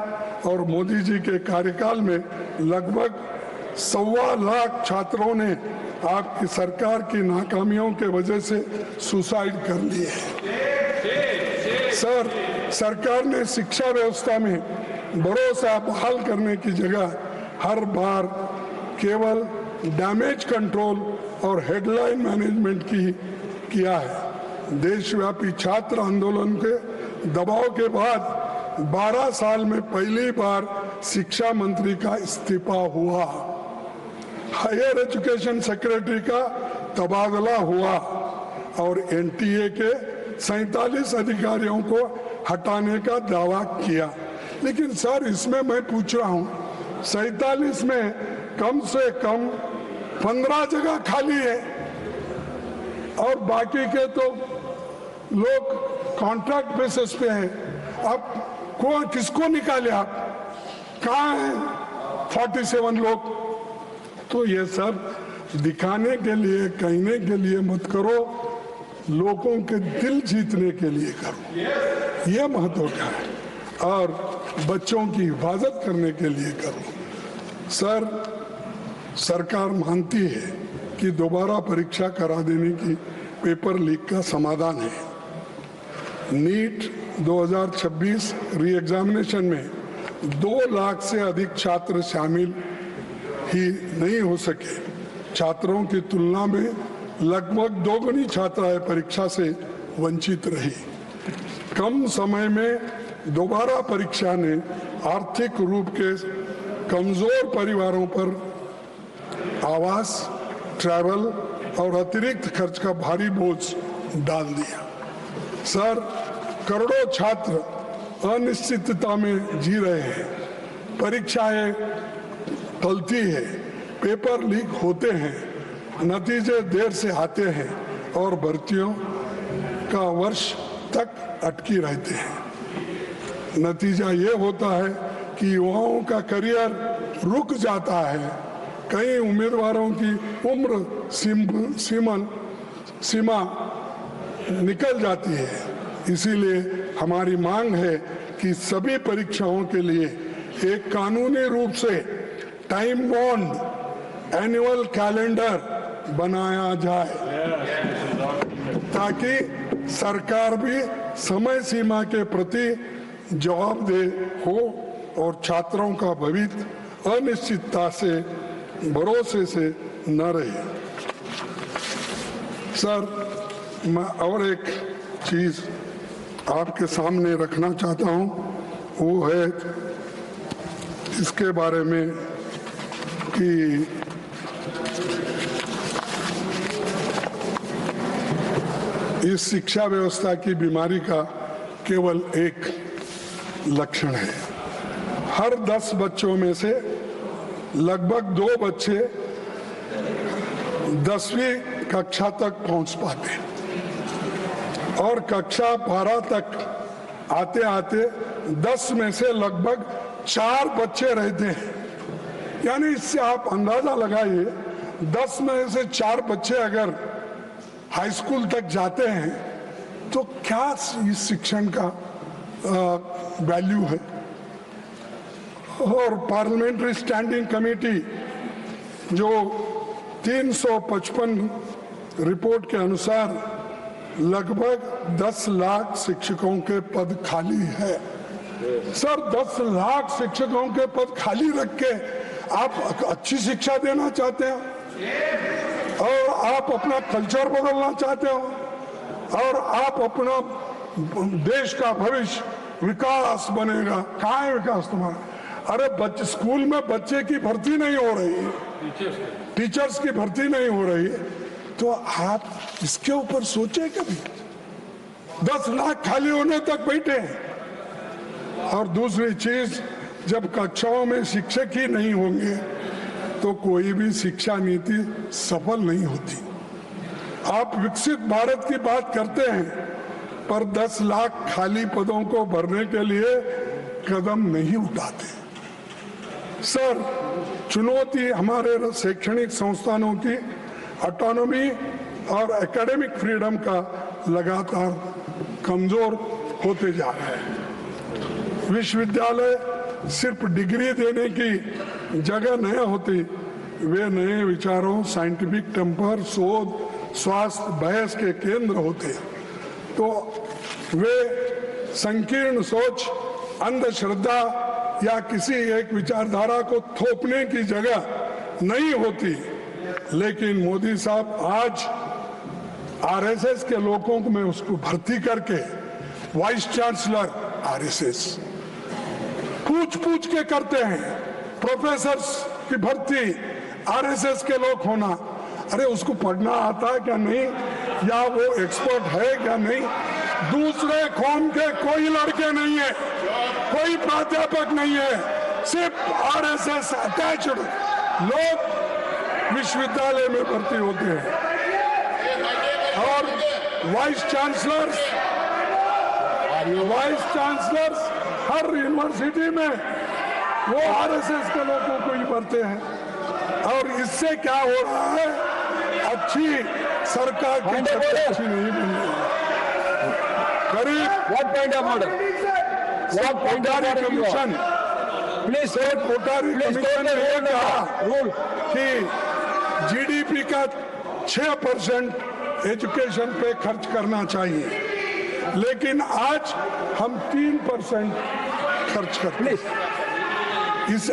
और मोदी जी के कार्यकाल में लगभग 1.25 लाख छात्रों ने आपकी सरकार की नाकामियों के वजह से सुसाइड कर लिए हैं। सर, सरकार ने शिक्षा व्यवस्था में भरोसा बहाल करने की जगह हर बार केवल डैमेज कंट्रोल और हेडलाइन मैनेजमेंट किया है। देशव्यापी छात्र आंदोलन के दबाव के बाद 12 साल में पहली बार शिक्षा मंत्री का इस्तीफा हुआ, हायर एजुकेशन सेक्रेटरी का तबादला हुआ, और एनटीए के 47 अधिकारियों को हटाने का दावा किया। लेकिन सर, इसमें मैं पूछ रहा हूं, 47 में कम से कम 15 जगह खाली है, और बाकी के तो लोग कॉन्ट्रैक्ट बेसिस पे हैं। अब किसको निकाले आप? कहाँ हैं 47 लोग? तो ये सब दिखाने के लिए, कहने के लिए मत करो, लोगों के दिल जीतने के लिए करो, ये महत्व का है, और बच्चों की हिफाजत करने के लिए करो। सर, सरकार मानती है कि दोबारा परीक्षा करा देने की पेपर लीक का समाधान है। नीट 2026 री एग्जामिनेशन में 2 लाख से अधिक छात्र शामिल ही नहीं हो सके। छात्रों की तुलना में लगभग 2 गुनी छात्राएं परीक्षा से वंचित रही। कम समय में दोबारा परीक्षा ने आर्थिक रूप के कमजोर परिवारों पर आवास, ट्रैवल और अतिरिक्त खर्च का भारी बोझ डाल दिया। सर, करोड़ों छात्र अनिश्चितता में जी रहे हैं, परीक्षाएं टलती है, पेपर लीक होते हैं, नतीजे देर से आते हैं, और भर्तियों का वर्ष तक अटकी रहते हैं। नतीजा ये होता है कि युवाओं का करियर रुक जाता है। कई उम्मीदवारों की उम्र सीमा निकल जाती है। इसीलिए हमारी मांग है कि सभी परीक्षाओं के लिए एक कानूनी रूप से टाइम बॉन्ड एनुअल कैलेंडर बनाया जाए, ताकि सरकार भी समय सीमा के प्रति जवाबदेह हो और छात्रों का भविष्य अनिश्चितता से भरोसे से न रहे। सर, मैं और एक चीज आपके सामने रखना चाहता हूं, वो है इसके बारे में कि इस शिक्षा व्यवस्था की बीमारी का केवल एक लक्षण है। हर 10 बच्चों में से लगभग 2 बच्चे 10वीं कक्षा तक पहुंच पाते हैं और कक्षा 12 तक आते आते 10 में से लगभग 4 बच्चे रहते हैं। यानी इससे आप अंदाजा लगाइए, 10 में से 4 बच्चे अगर हाई स्कूल तक जाते हैं तो क्या इस शिक्षण का वैल्यू है। और पार्लियामेंट्री स्टैंडिंग कमेटी जो 355 रिपोर्ट के अनुसार लगभग 10 लाख शिक्षकों के पद खाली है। सर, 10 लाख शिक्षकों के पद खाली रख के आप अच्छी शिक्षा देना चाहते हो और आप अपना कल्चर बदलना चाहते हो और आप अपना देश का भविष्य विकास बनेगा। कहाँ है विकास तुम्हारा? अरे बच्चे स्कूल में बच्चे की भर्ती नहीं हो रही है, टीचर्स की भर्ती नहीं हो रही है, तो आप इसके ऊपर सोचे कभी? 10 लाख खाली होने तक बैठे हैं। और दूसरी चीज, जब कक्षाओं में शिक्षक ही नहीं होंगे तो कोई भी शिक्षा नीति सफल नहीं होती। आप विकसित भारत की बात करते हैं पर 10 लाख खाली पदों को भरने के लिए कदम नहीं उठाते। सर, चुनौती हमारे शैक्षणिक संस्थानों की ऑटोनॉमी और एकेडमिक फ्रीडम का लगातार कमजोर होते जा रहा है। विश्वविद्यालय सिर्फ डिग्री देने की जगह नहीं होती, वे नए विचारों, साइंटिफिक टेम्पर, शोध, स्वास्थ्य, बहस के केंद्र होते। तो वे संकीर्ण सोच, अंधश्रद्धा या किसी एक विचारधारा को थोपने की जगह नहीं होती। लेकिन मोदी साहब आज आरएसएस के लोगों को में उसको भर्ती करके वाइस चांसलर आरएसएस पूछ के करते हैं। प्रोफेसर्स की भर्ती आरएसएस के लोग होना, अरे उसको पढ़ना आता है क्या नहीं, या वो एक्सपर्ट है क्या नहीं। दूसरे कौम के कोई लड़के नहीं है, कोई प्राध्यापक नहीं है, सिर्फ आरएसएस अटैच्ड लोग विश्वविद्यालय में भर्ती होते हैं। और वाइस चांसलर्स हर यूनिवर्सिटी में वो आरएसएस के लोगों को ही भरते हैं। और इससे क्या हो रहा है, अच्छी सरकार की अच्छी नहीं बन रही है। कोटारी कमीशन ने कहा कि जीडीपी का 6% एजुकेशन पे खर्च करना चाहिए, लेकिन आज हम 3% खर्च करते हैं। इस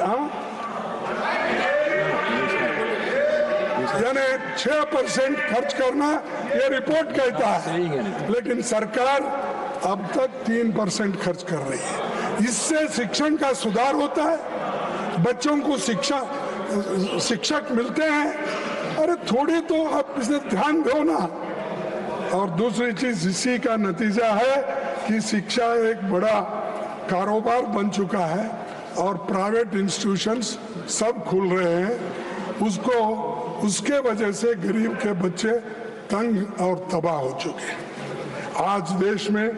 यानी 6% खर्च करना ये रिपोर्ट कहता है, लेकिन सरकार अब तक 3% खर्च कर रही है। इससे शिक्षण का सुधार होता है, बच्चों को शिक्षक मिलते हैं। अरे थोड़ी तो आप इसे ध्यान दो ना। और दूसरी चीज, इसी का नतीजा है कि शिक्षा एक बड़ा कारोबार बन चुका है और प्राइवेट इंस्टीट्यूशंस सब खुल रहे हैं। उसके वजह से गरीब के बच्चे तंग और तबाह हो चुके हैं। आज देश में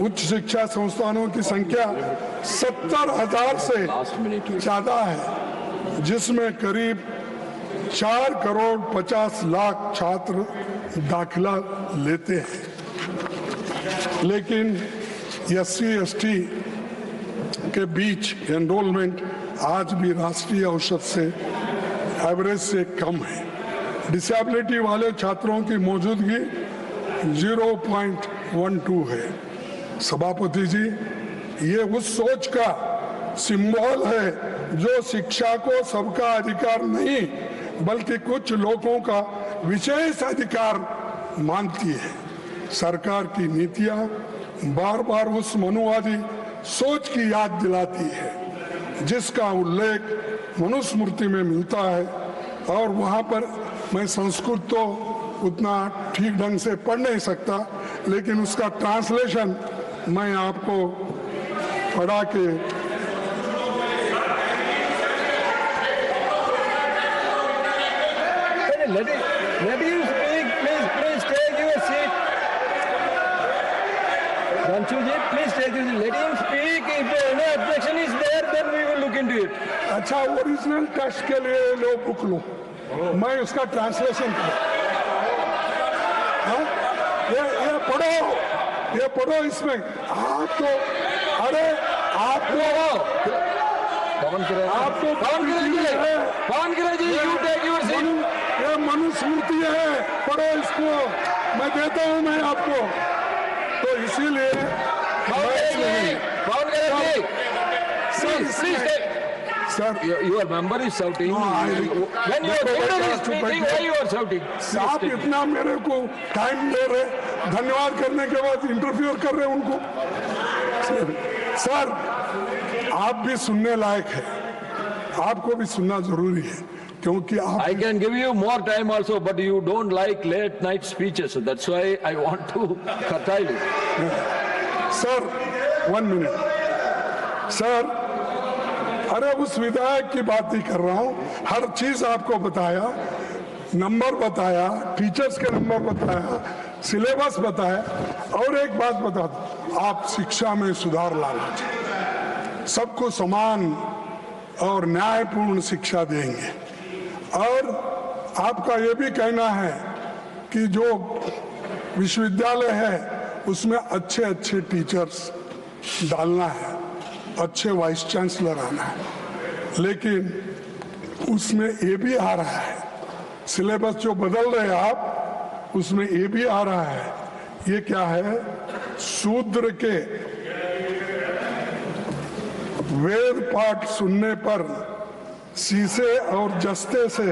उच्च शिक्षा संस्थानों की संख्या 70,000 से ज्यादा है, जिसमें करीब 4 करोड़ 50 लाख छात्र दाखिला लेते हैं। लेकिन SC/ST के बीच एनरोलमेंट आज भी राष्ट्रीय औसत से एवरेज से कम है। डिसेबिलिटी वाले छात्रों की मौजूदगी 0.12 है। सभापति जी, ये उस सोच का सिंबल है जो शिक्षा को सबका अधिकार नहीं बल्कि कुछ लोगों का विशेष अधिकार मानती है। सरकार की नीतियां बार बार उस मनुवादी सोच की याद दिलाती है जिसका उल्लेख मनुस्मृति में मिलता है, और वहां पर मैं संस्कृत तो उतना ठीक ढंग से पढ़ नहीं सकता, लेकिन उसका ट्रांसलेशन मैं आपको पढ़ा के Let him speak, please take your seat. Ranchuji, please take your seat. Let him speak. If any objection is there, then we will look into it. अच्छा ओरिजिनल टेक्स्ट के लिए लो बुक लो, मैं उसका ट्रांसलेशन ये पढ़ो इसमें। आप तो अरे Pawan Kiran ji, you take your seat. ये मनुस्मृति है, पढ़ो इसको, मैं देता हूं मैं आपको। तो इसीलिए Pawan Kiran ji, please take. Sir Your member is shouting. When your leader is speaking, why you are shouting? आप इतना मेरे को टाइम दे रहे, धन्यवाद करने के बाद इंटरफियर कर रहे उनको। सर आप भी सुनने लायक है, आपको भी सुनना जरूरी है क्योंकि आप I can give you more time also, but you don't like late night speeches. That's why I want to curtail it. Sir 1 minute sir, अरे उस विधायक की बात ही कर रहा हूं, हर चीज आपको बताया, नंबर बताया, टीचर्स के नंबर बताया, सिलेबस बताया, और एक बात बता दूं, आप शिक्षा में सुधार लाना चाहिए, सबको समान और न्यायपूर्ण शिक्षा देंगे। और आपका ये भी कहना है कि जो विश्वविद्यालय है उसमें अच्छे अच्छे टीचर्स डालना है, अच्छे वाइस चांसलर आना है, लेकिन उसमें ये भी आ रहा है, सिलेबस जो बदल रहे हैं आप, उसमें ये भी आ रहा है, ये क्या है, शूद्र के वेद पाठ सुनने पर शीशे और जस्ते से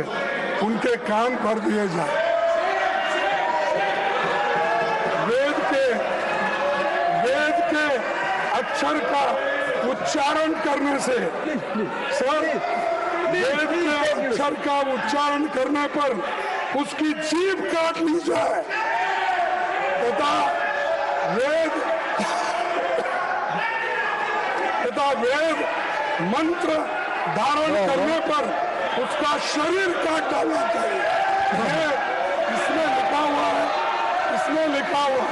उनके कान भर दिए जाए। वेद के अक्षर का उच्चारण करने से, सर वेद के अक्षर का उच्चारण करने पर उसकी जीभ काट ली जाए तथा वेद मंत्र धारण करने पर उसका शरीर काट डालना चाहिए। ये इसमें लिखा हुआ है, इसमें लिखा हुआ है।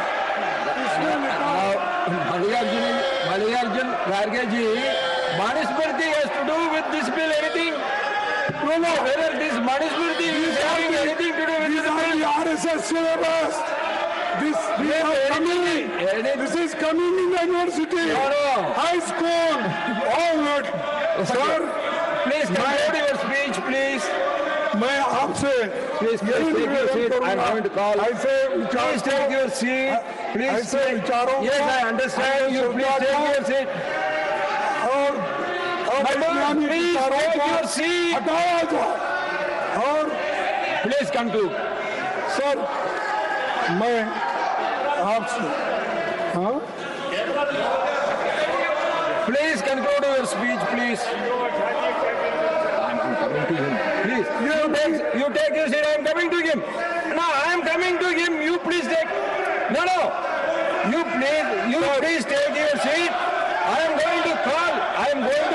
Mallikarjun Kharge ji, Manusmriti has to do with this bill anything? No. Whether this Manusmriti is having anything to do with this bill? The RSS syllabus. This is coming in the university, high school, all that. Sir, Please conclude your speech, please. मैं आपसे Please take your seat. I am going to call. ऐसे Please take your seat. Please ऐसे take. विचारों Yes, I understand you. Please take your seat. और Madam, please take your seat. हटाया जाए। और Please conclude. सर मैं आपसे Please conclude your speech, please. I'm coming to him. Please, you take your seat. I am coming to him. No, I am coming to him. You please take. No. You please take your seat. I am going to call. This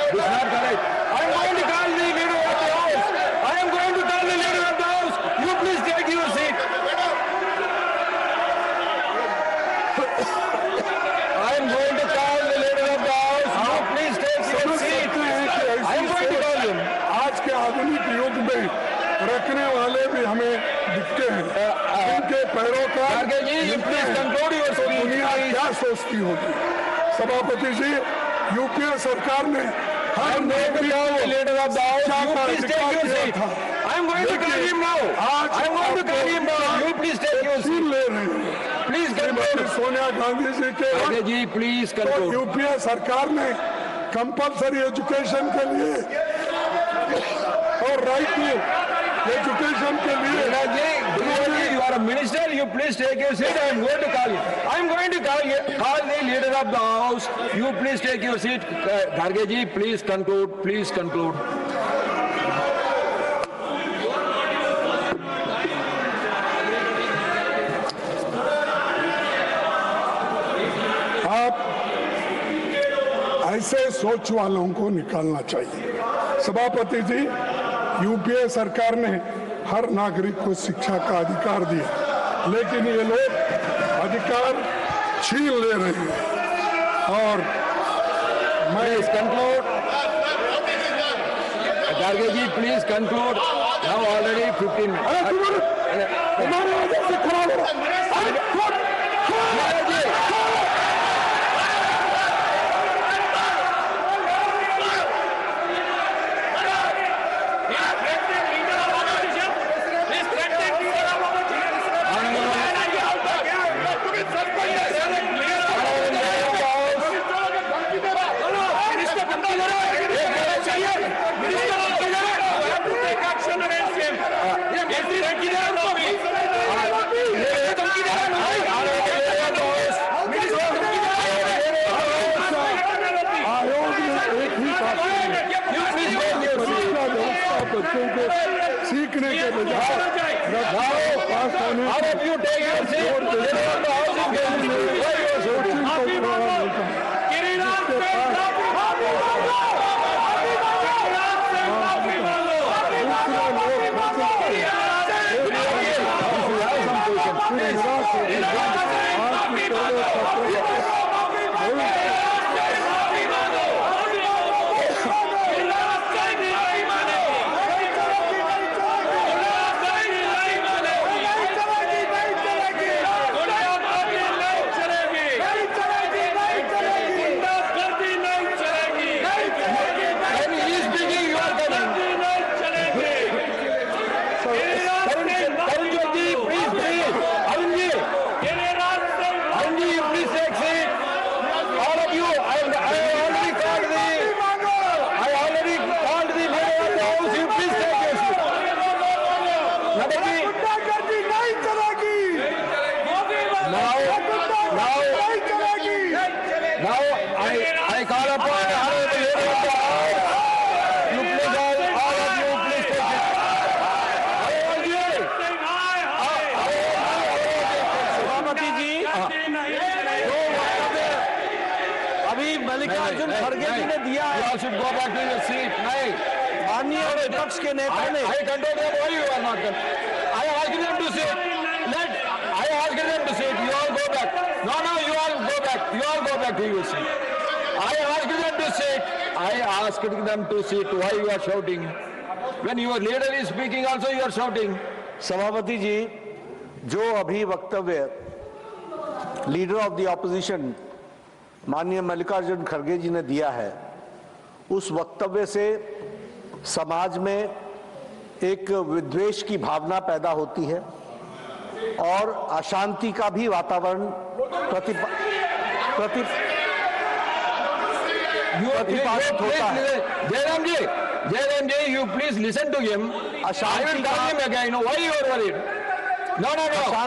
is not correct. I am going to call the leader of the house. You please take your seat. I am going to call the leader of the house. You please take your seat. I am going to call him. आज के आधुनिक युग में रखने वाले भी हमें दिखते हैं, उनके पैरोकार Kharge ji, you please conclude your speech. दुनिया क्या सोचती होगी। सभापति जी, यूपीए सरकार ने I am going to call the leader of the house. You please take your seat. I am going to call him now. You please take your seat. ले रहे हैं प्लीज श्रीमती सोनिया गांधी जी के खड़गे जी प्लीज तो कंक्लूड। यूपीए सरकार ने कंपलसरी एजुकेशन के लिए और राइट टू एजुकेशन के लिए You are a minister. You please take your seat. I am going to call you. I am going to call the leader of the house. You please take your seat. Kharge ji, please conclude. Please conclude. आप ऐसे सोच वालों को निकालना चाहिए। सभापति जी, यूपीए सरकार ने हर नागरिक को शिक्षा का अधिकार दिया, लेकिन ये लोग अधिकार छीन ले रहे हैं। और मैं Please conclude. Kharge ji, please conclude. Now already 15 minutes. तुम्हारे वजह से खराब हो रहा बच्चों को सीखने के बजाय पास होने All of you take your seat. I call upon the leader of the house. You please all of you please take it. सभापति जी, अभी मल्लिकार्जुन खड़गे जी ने दिया You है, all should go back to your seat. नहीं. माननीय विपक्ष के नेता ने I control them. Why you are not done? I asked them to sit. I asked them to sit. You all go back. No, you all go back. You all go back to your seat. I asked them to sit. I asked them to sit. Why you are shouting? When your leader is speaking, also you are shouting. सभापति जी, जो अभी वक्तव्य लीडर ऑफ द ऑपोजिशन माननीय मल्लिकार्जुन खड़गे जी ने दिया है, उस वक्तव्य से समाज में एक विद्वेष की भावना पैदा होती है और अशांति का भी वातावरण प्रतिपादित होता है। Jairam ji, you please listen to him. I will tell him again. Why you are worried? No.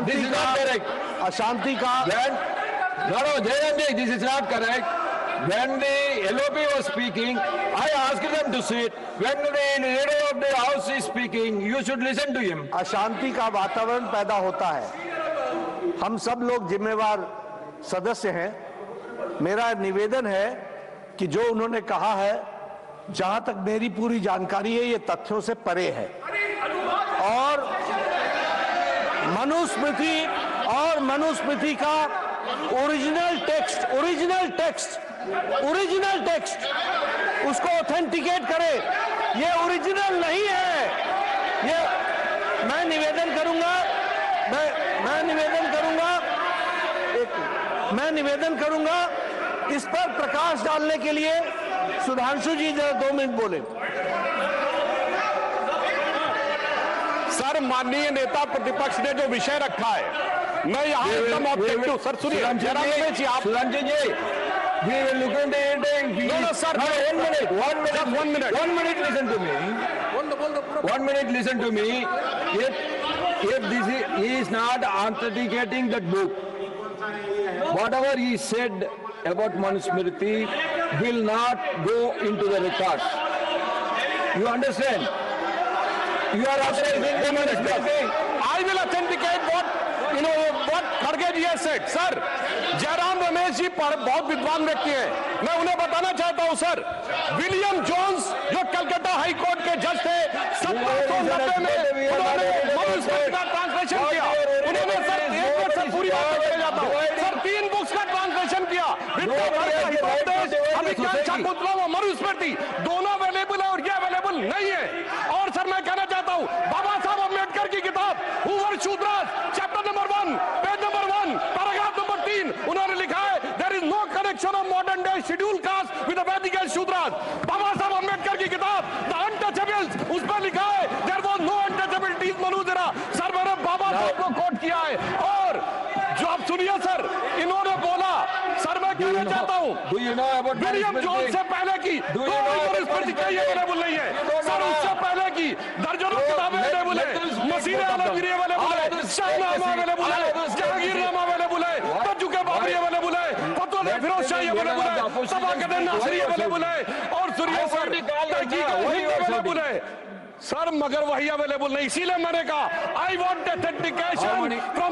This is not correct. अशांति का No, Jairam ji, this is not correct. When the LOP was speaking, I asked them to sit. When the leader of the house is speaking, you should listen to him. अशांति का वातावरण पैदा होता है। हम सब लोग जिम्मेवार सदस्य हैं। मेरा निवेदन है कि जो उन्होंने कहा है, जहां तक मेरी पूरी जानकारी है, ये तथ्यों से परे है और मनुस्मृति का ओरिजिनल टेक्स्ट उसको ऑथेंटिकेट करे। ये ओरिजिनल नहीं है। ये मैं निवेदन करूंगा इस पर प्रकाश डालने के लिए सुधांशु जी 2 मिनट बोले। सर, माननीय नेता प्रतिपक्ष ने जो विषय रखा है मैं यहाँ एकदम ऑब्जेक्टिव सर सुनिए जयराम रमेश जी आप Sudanshu ji, we will look into it. No, sir. No, 1 minute. 1 minute, listen to me. 1 minute, listen to me. If he is not authenticating that book, whatever he said about Manusmriti will not go into the records. You understand? You are authorizing the Manusmriti. I will authenticate what Kharge ji has said. Sir, Jairam Ramesh ji बहुत विद्वान व्यक्ति हैं। मैं उन्हें बताना चाहता हूं सर, विलियम जोन्स जो कलकत्ता हाई कोर्ट के जज थे 1790 में उन्होंने मनुस्मृति का ट्रांसलेशन किया। उन्होंने सर एक मिनट से पूरी बात करके जाता हूं सर 3 बुक्स का ट्रांसलेशन किया। शाकुंतलम और मनुस्मृति दोनों अवेलेबल है और ये अवेलेबल नहीं है। और सर मैं कहना चाहता हूं बाबा साहब अम्बेडकर की किताब who were Shudras chapter number 1 page number 1 paragraph number 3 उन्होंने लिखा है there is no connection of modern day scheduled caste with the Vedic Shudras. बाबा साहब अम्बेडकर की किताब द अनटचेबल्स उस पर लिखा है देयर वाज नो अनटचेबिलिटीज मनुजरा। सर मैंने बाबा साहब को कोट किया है। और जो आप सुनिए सर इन्होंने बोला सर मैं कहना चाहता हूं Do you know about William Jones से पहले की Do you know about Manusmriti कहीं अवेलेबल नहीं है सर। उससे पहले की दर्जनों किताबें अवेलेबल है। मसीह आलमगीरी अवेलेबल है, शाहनामा अवेलेबल है, जहांगीरनामा अवेलेबल है, तजुके बाबरी अवेलेबल है, फतवा फिरोज शाही अवेलेबल है, तबाकत नासिरी अवेलेबल है। और सुनिए सर अवेलेबल है सर मगर वही अवेलेबल नहीं। इसीलिए मैंने कहा I want authentication from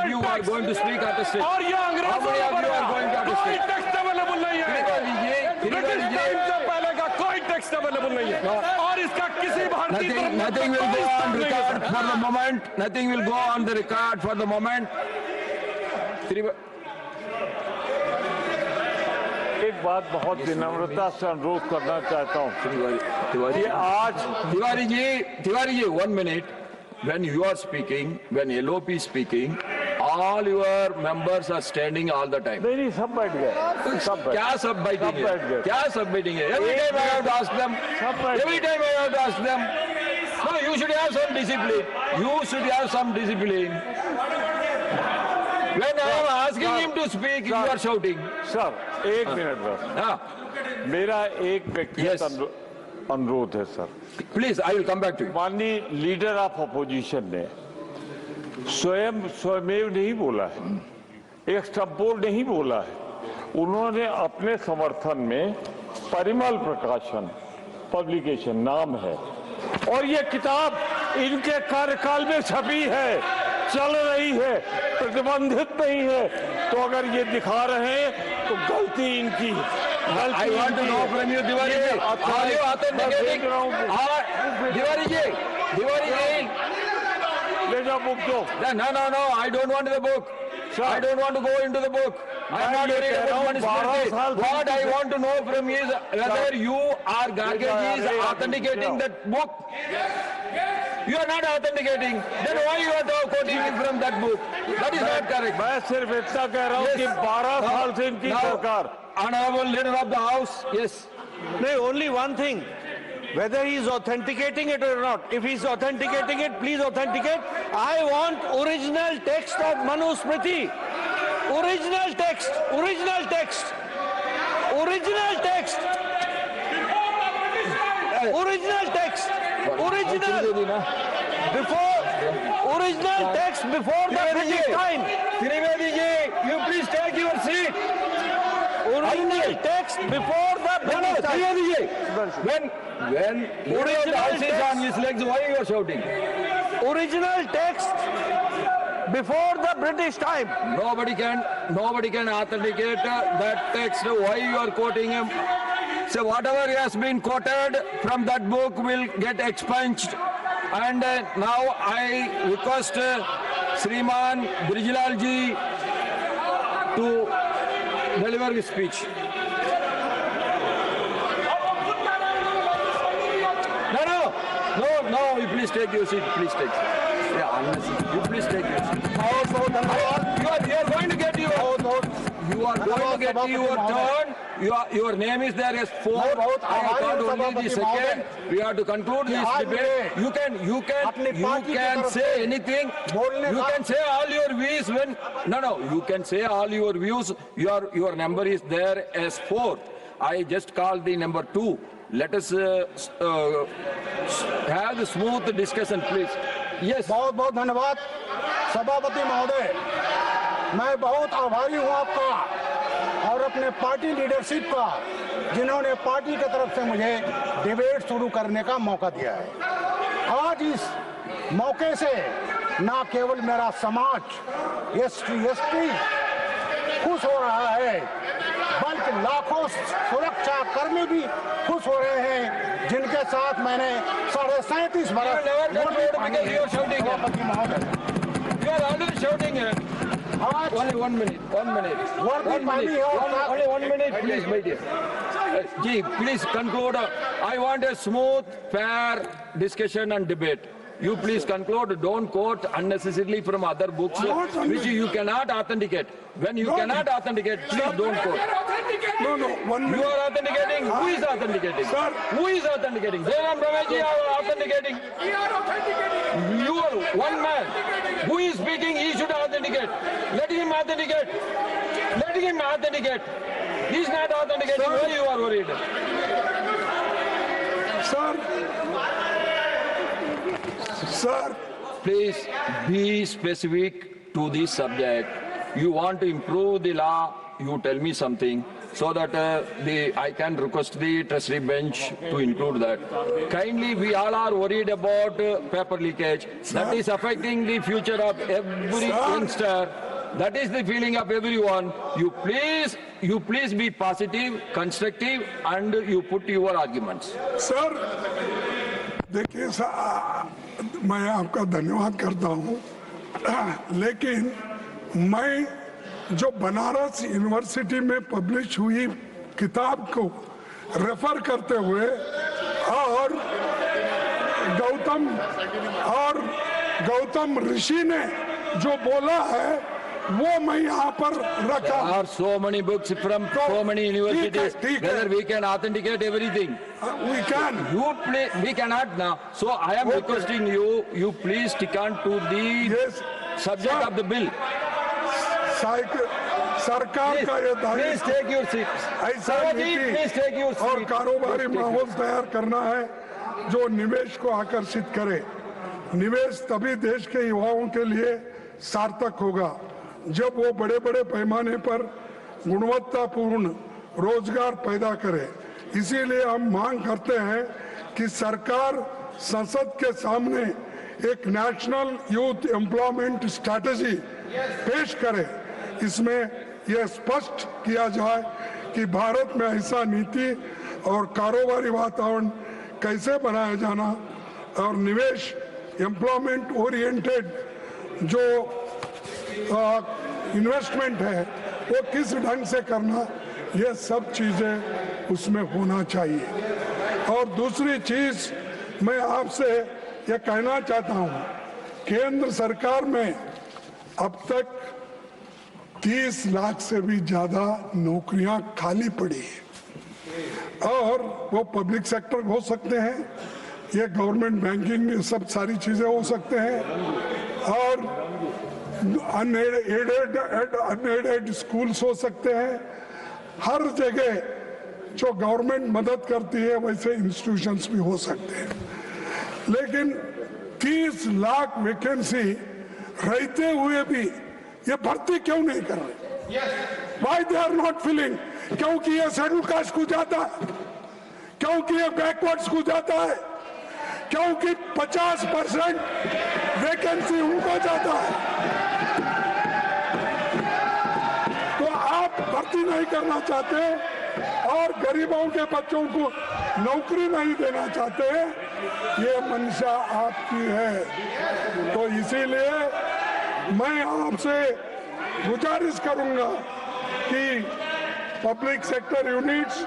you are going to speak at the stage? और ये अंग्रेजों How many of you are going to कोई speak? टेक्स्ट अवेलेबल नहीं है। ब्रिटिश टाइम से पहले का कोई टेक्स्ट अवेलेबल नहीं है और इसका किसी भारतीय Nothing will go on record for the moment. Nothing will go on the record for the moment. एक बात बहुत विनम्रता से अनुरोध करना चाहता हूं कि आज Tiwari ji, 1 minute. When you are speaking, when LOP is speaking, all your members are standing all the time. नहीं सब बैठ गए सब बैठ क्या सब बैठेंगे? बैठ गए। क्या सब बैठेंगे? Every time I have to ask them. सब बैठ Every time I have to ask them. No, you should have some discipline. You should have some discipline. When I am asking him to speak, you are shouting. Sir एक मिनट बस Ah, मेरा एक व्यक्तिगत Yes. अनुरोध है sir. please, I will come back to you. माननीय लीडर ऑफ अपोजिशन ने स्वयमेव नहीं बोला है, एक स्टम्पोर नहीं बोला है। उन्होंने अपने समर्थन में परिमल प्रकाशन पब्लिकेशन नाम है और ये किताब इनके कार्यकाल में छपी है, चल रही है, प्रतिबंधित नहीं है। तो अगर ये दिखा रहे हैं तो गलती इनकी I want to know from you, Tiwari ji, are you authenticating? Tiwari ji, ले जाओ बुक दो। no, I don't want the book. I don't want to go into the book. I am not worried about Manusmriti. What I want to know from you is whether you or Garge is authenticating that book. You are not authenticating. Then why you are quoting from that book? That is not correct. मैं सिर्फ इतना कह रहा हूँ कि 12 साल से इनकी सरकार। Honorable leader of the house, yes. No, only one thing. Whether he is authenticating it or not. If he is authenticating it, please authenticate. I want original text of Manusmriti. Original text. Original text. Original text. Original text. Original. Before. Original text before the British time. Trivedi ji, you please take your seat. Original text before the British time. Trivedi ji, when leader of the house is on his legs, why you are shouting? Original text before the British time. Nobody can authenticate that text. Why you are quoting him? So whatever has been quoted from that book will get expunged. And now I request Sriman Brijlal ji to deliver his speech. No, you please take your seat. Please take. Yeah, you please take your seat. You are going to get your. You are going to get your turn. your name is there as 4. मैं बहुत I आभारी thought हूं only the सभापति second. महोदय। We have to conclude this आज debate. मैं You अपनी पार्टी की can तरफ say से anything. बोलने You का- can say all your views when no. You can say all your views. Your number is there as 4. I just called the number 2. Let us have the smooth discussion, please. Yes. बहुत बहुत धन्यवाद सभापति महोदय। मैं बहुत आभारी हूं आपका और अपने पार्टी लीडरशिप का, जिन्होंने पार्टी की तरफ से मुझे डिबेट शुरू करने का मौका दिया है। आज इस मौके से ना केवल मेरा समाज एसटी खुश हो रहा है, बल्कि लाखों सुरक्षा कर्मी भी खुश हो रहे हैं, जिनके साथ मैंने 37.5 बरस सभापति महोदय। You are always shouting here. आज Only 1 minute. 1 minute. वर्दी 1 पानी minute. है और Only 1 minute, please, my dear. Ji, please conclude. I want a smooth, fair discussion and debate. You please conclude. Don't quote unnecessarily from other books which you cannot authenticate. When you cannot authenticate, please don't quote. No, 1 You minute. are authenticating. Who is authenticating? Sir. Who is authenticating? Jairam Brahmaji are authenticating. You are one man. Who is speaking? He should authenticate. Let him authenticate. Let him authenticate. He is not authenticating. Why you are worried? Sir, Please be specific to this subject. You want to improve the law, you tell me something so that I can request the treasury bench to include that. Kindly, we all are worried about paper leakage. That is affecting the future of every youngster. That is the feeling of everyone. You please be positive, constructive, and you put your arguments. Sir देखिए मैं आपका धन्यवाद करता हूँ, लेकिन मैं जो बनारस यूनिवर्सिटी में पब्लिश हुई किताब को रेफर करते हुए और गौतम ऋषि ने जो बोला है वो मैं यहाँ पर रखा। There are so many books from so many universities. ठीक है। Whether we can authenticate everything. We can. We cannot now. So I am requesting you please stick on to the Yes. subject Sir. of the bill. सरकार का ये Please दायित्व take your seat. ऐसा Savaji, please take your नीति और seat. कारोबारी माहौल तैयार करना है जो निवेश को आकर्षित करे। निवेश तभी देश के युवाओं के लिए सार्थक होगा जब वो बड़े बड़े पैमाने पर गुणवत्तापूर्ण रोजगार पैदा करे। इसीलिए हम मांग करते हैं कि सरकार संसद के सामने एक नेशनल यूथ एम्प्लॉयमेंट स्ट्रैटेजी पेश करे। इसमें यह स्पष्ट किया जाए कि भारत में ऐसा नीति और कारोबारी वातावरण कैसे बनाया जाना और निवेश एम्प्लॉयमेंट ओरिएंटेड जो इन्वेस्टमेंट है वो किस ढंग से करना, ये सब चीजें उसमें होना चाहिए। और दूसरी चीज मैं आपसे ये कहना चाहता हूँ, केंद्र सरकार में अब तक 30 लाख से भी ज्यादा नौकरियां खाली पड़ी है और वो पब्लिक सेक्टर हो सकते हैं, ये गवर्नमेंट बैंकिंग ये सब सारी चीजें हो सकते हैं और अनएडेड स्कूल्स हो सकते हैं। हर जगह जो गवर्नमेंट मदद करती है वैसे इंस्टीट्यूशंस भी हो सकते हैं, लेकिन 30 लाख वैकेंसी रहते हुए भी ये भर्ती क्यों नहीं कर रहे? Why they are not filling? क्योंकि ये शेड्यूल कास्ट को जाता है, क्योंकि ये बैकवर्ड्स को जाता है, क्योंकि 50% वैकेंसी उनको जाता है। तो आप भर्ती नहीं करना चाहते और गरीबों के बच्चों को नौकरी नहीं देना चाहते, ये मंशा आपकी है। तो इसीलिए मैं आपसे गुजारिश करूंगा कि public sector units,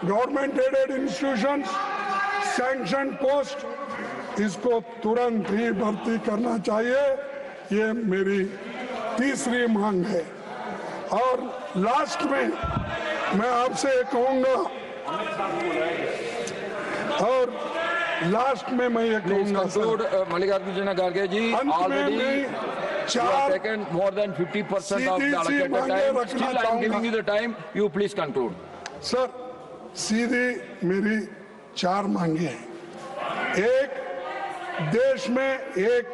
government aided institutions, sanction post, इसको तुरंत ही भर्ती करना चाहिए। ये मेरी तीसरी मांग है। और लास्ट में मैं आपसे कहूंगा और लास्ट में मैं ये Please कहूंगा conclude, Mallikarjuna Kharge ji. अंत में Already मैं you have चार taken more than 50% of the सीधी सी allocated मांगे time. रखना Still, I am चाहूंगा। giving you the time. You please conclude. Sir सीधी मेरी चार मांगे हैं। एक, देश में 1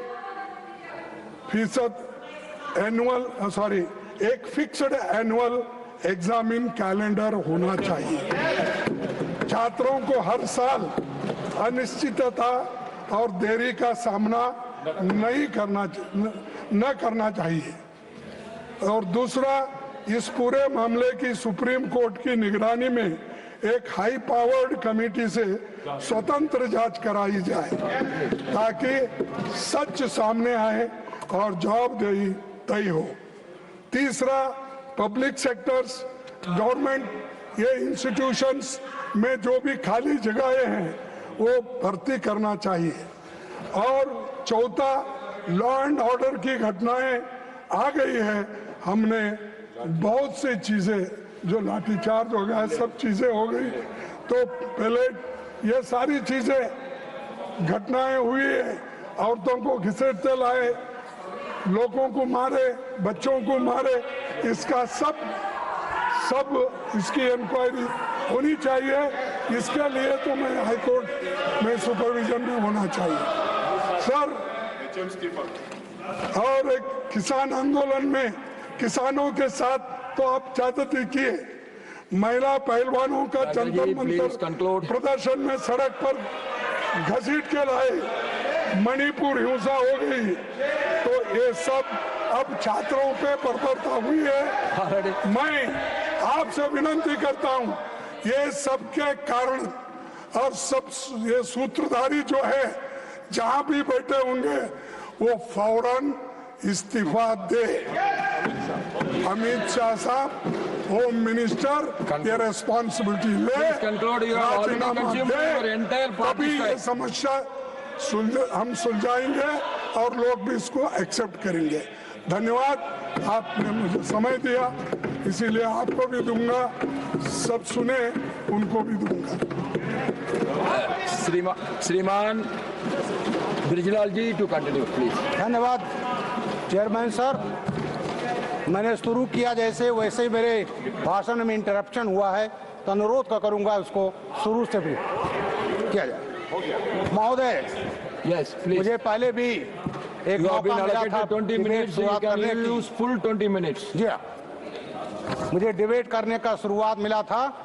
फिक्स्ड एनुअल एग्जामिन कैलेंडर होना चाहिए। छात्रों को हर साल अनिश्चितता और देरी का सामना न करना चाहिए। और दूसरा, इस पूरे मामले की सुप्रीम कोर्ट की निगरानी में एक हाई पावर्ड कमेटी से स्वतंत्र जांच कराई जाए ताकि सच सामने आए और जवाबदेही तय हो। तीसरा, पब्लिक सेक्टर्स, गवर्नमेंट ये इंस्टीट्यूशंस में जो भी खाली जगहें हैं वो भर्ती करना चाहिए। और चौथा, लॉ एंड ऑर्डर की घटनाएं आ गई है। हमने बहुत सी चीजें जो लाठीचार्ज हो गया, सब चीजें हो गई, तो पहले ये सारी चीजें घटनाएं हुई है। औरतों को घसीटते लाए, लोगों को मारे, बच्चों को मारे, इसका सब इसकी इंक्वायरी होनी चाहिए। इसके लिए तो मैं हाईकोर्ट में सुपरविजन भी होना चाहिए सर। और एक किसान आंदोलन में किसानों के साथ तो आप ज्यादती किए, महिला पहलवानों का जंतर मंतर प्रदर्शन में सड़क पर घसीट के लाए, मणिपुर हिंसा हो गई, तो ये सब अब छात्रों पे बर्बरता हुई है। मैं आपसे विनती करता हूं, ये सब के कारण और सब ये सूत्रधारी जो है जहां भी बैठे होंगे वो फौरन इस्तीफा दे। अमित शाह साहब, होम मिनिस्टर, ये रेस्पॉन्सिबिलिटी ले, राजीनामा दे, तभी ये समस्या हम सुलझाएंगे और लोग भी इसको एक्सेप्ट करेंगे। धन्यवाद, आपने मुझे समय दिया, इसीलिए आपको भी दूंगा, सब सुने उनको भी दूंगा। श्रीमान ब्रिजलाल जी टू कंटिन्यू प्लीज। धन्यवाद चेयरमैन सर। मैंने शुरू किया जैसे वैसे ही मेरे भाषण में इंटरप्शन हुआ है, तो अनुरोध का करूंगा उसको शुरू से भी किया जाए। महोदय, यस प्लीज। मुझे पहले भी एक मौका मिला था 20 minutes, you can use full 20 minutes। जी हाँ, मुझे डिबेट करने का शुरुआत मिला था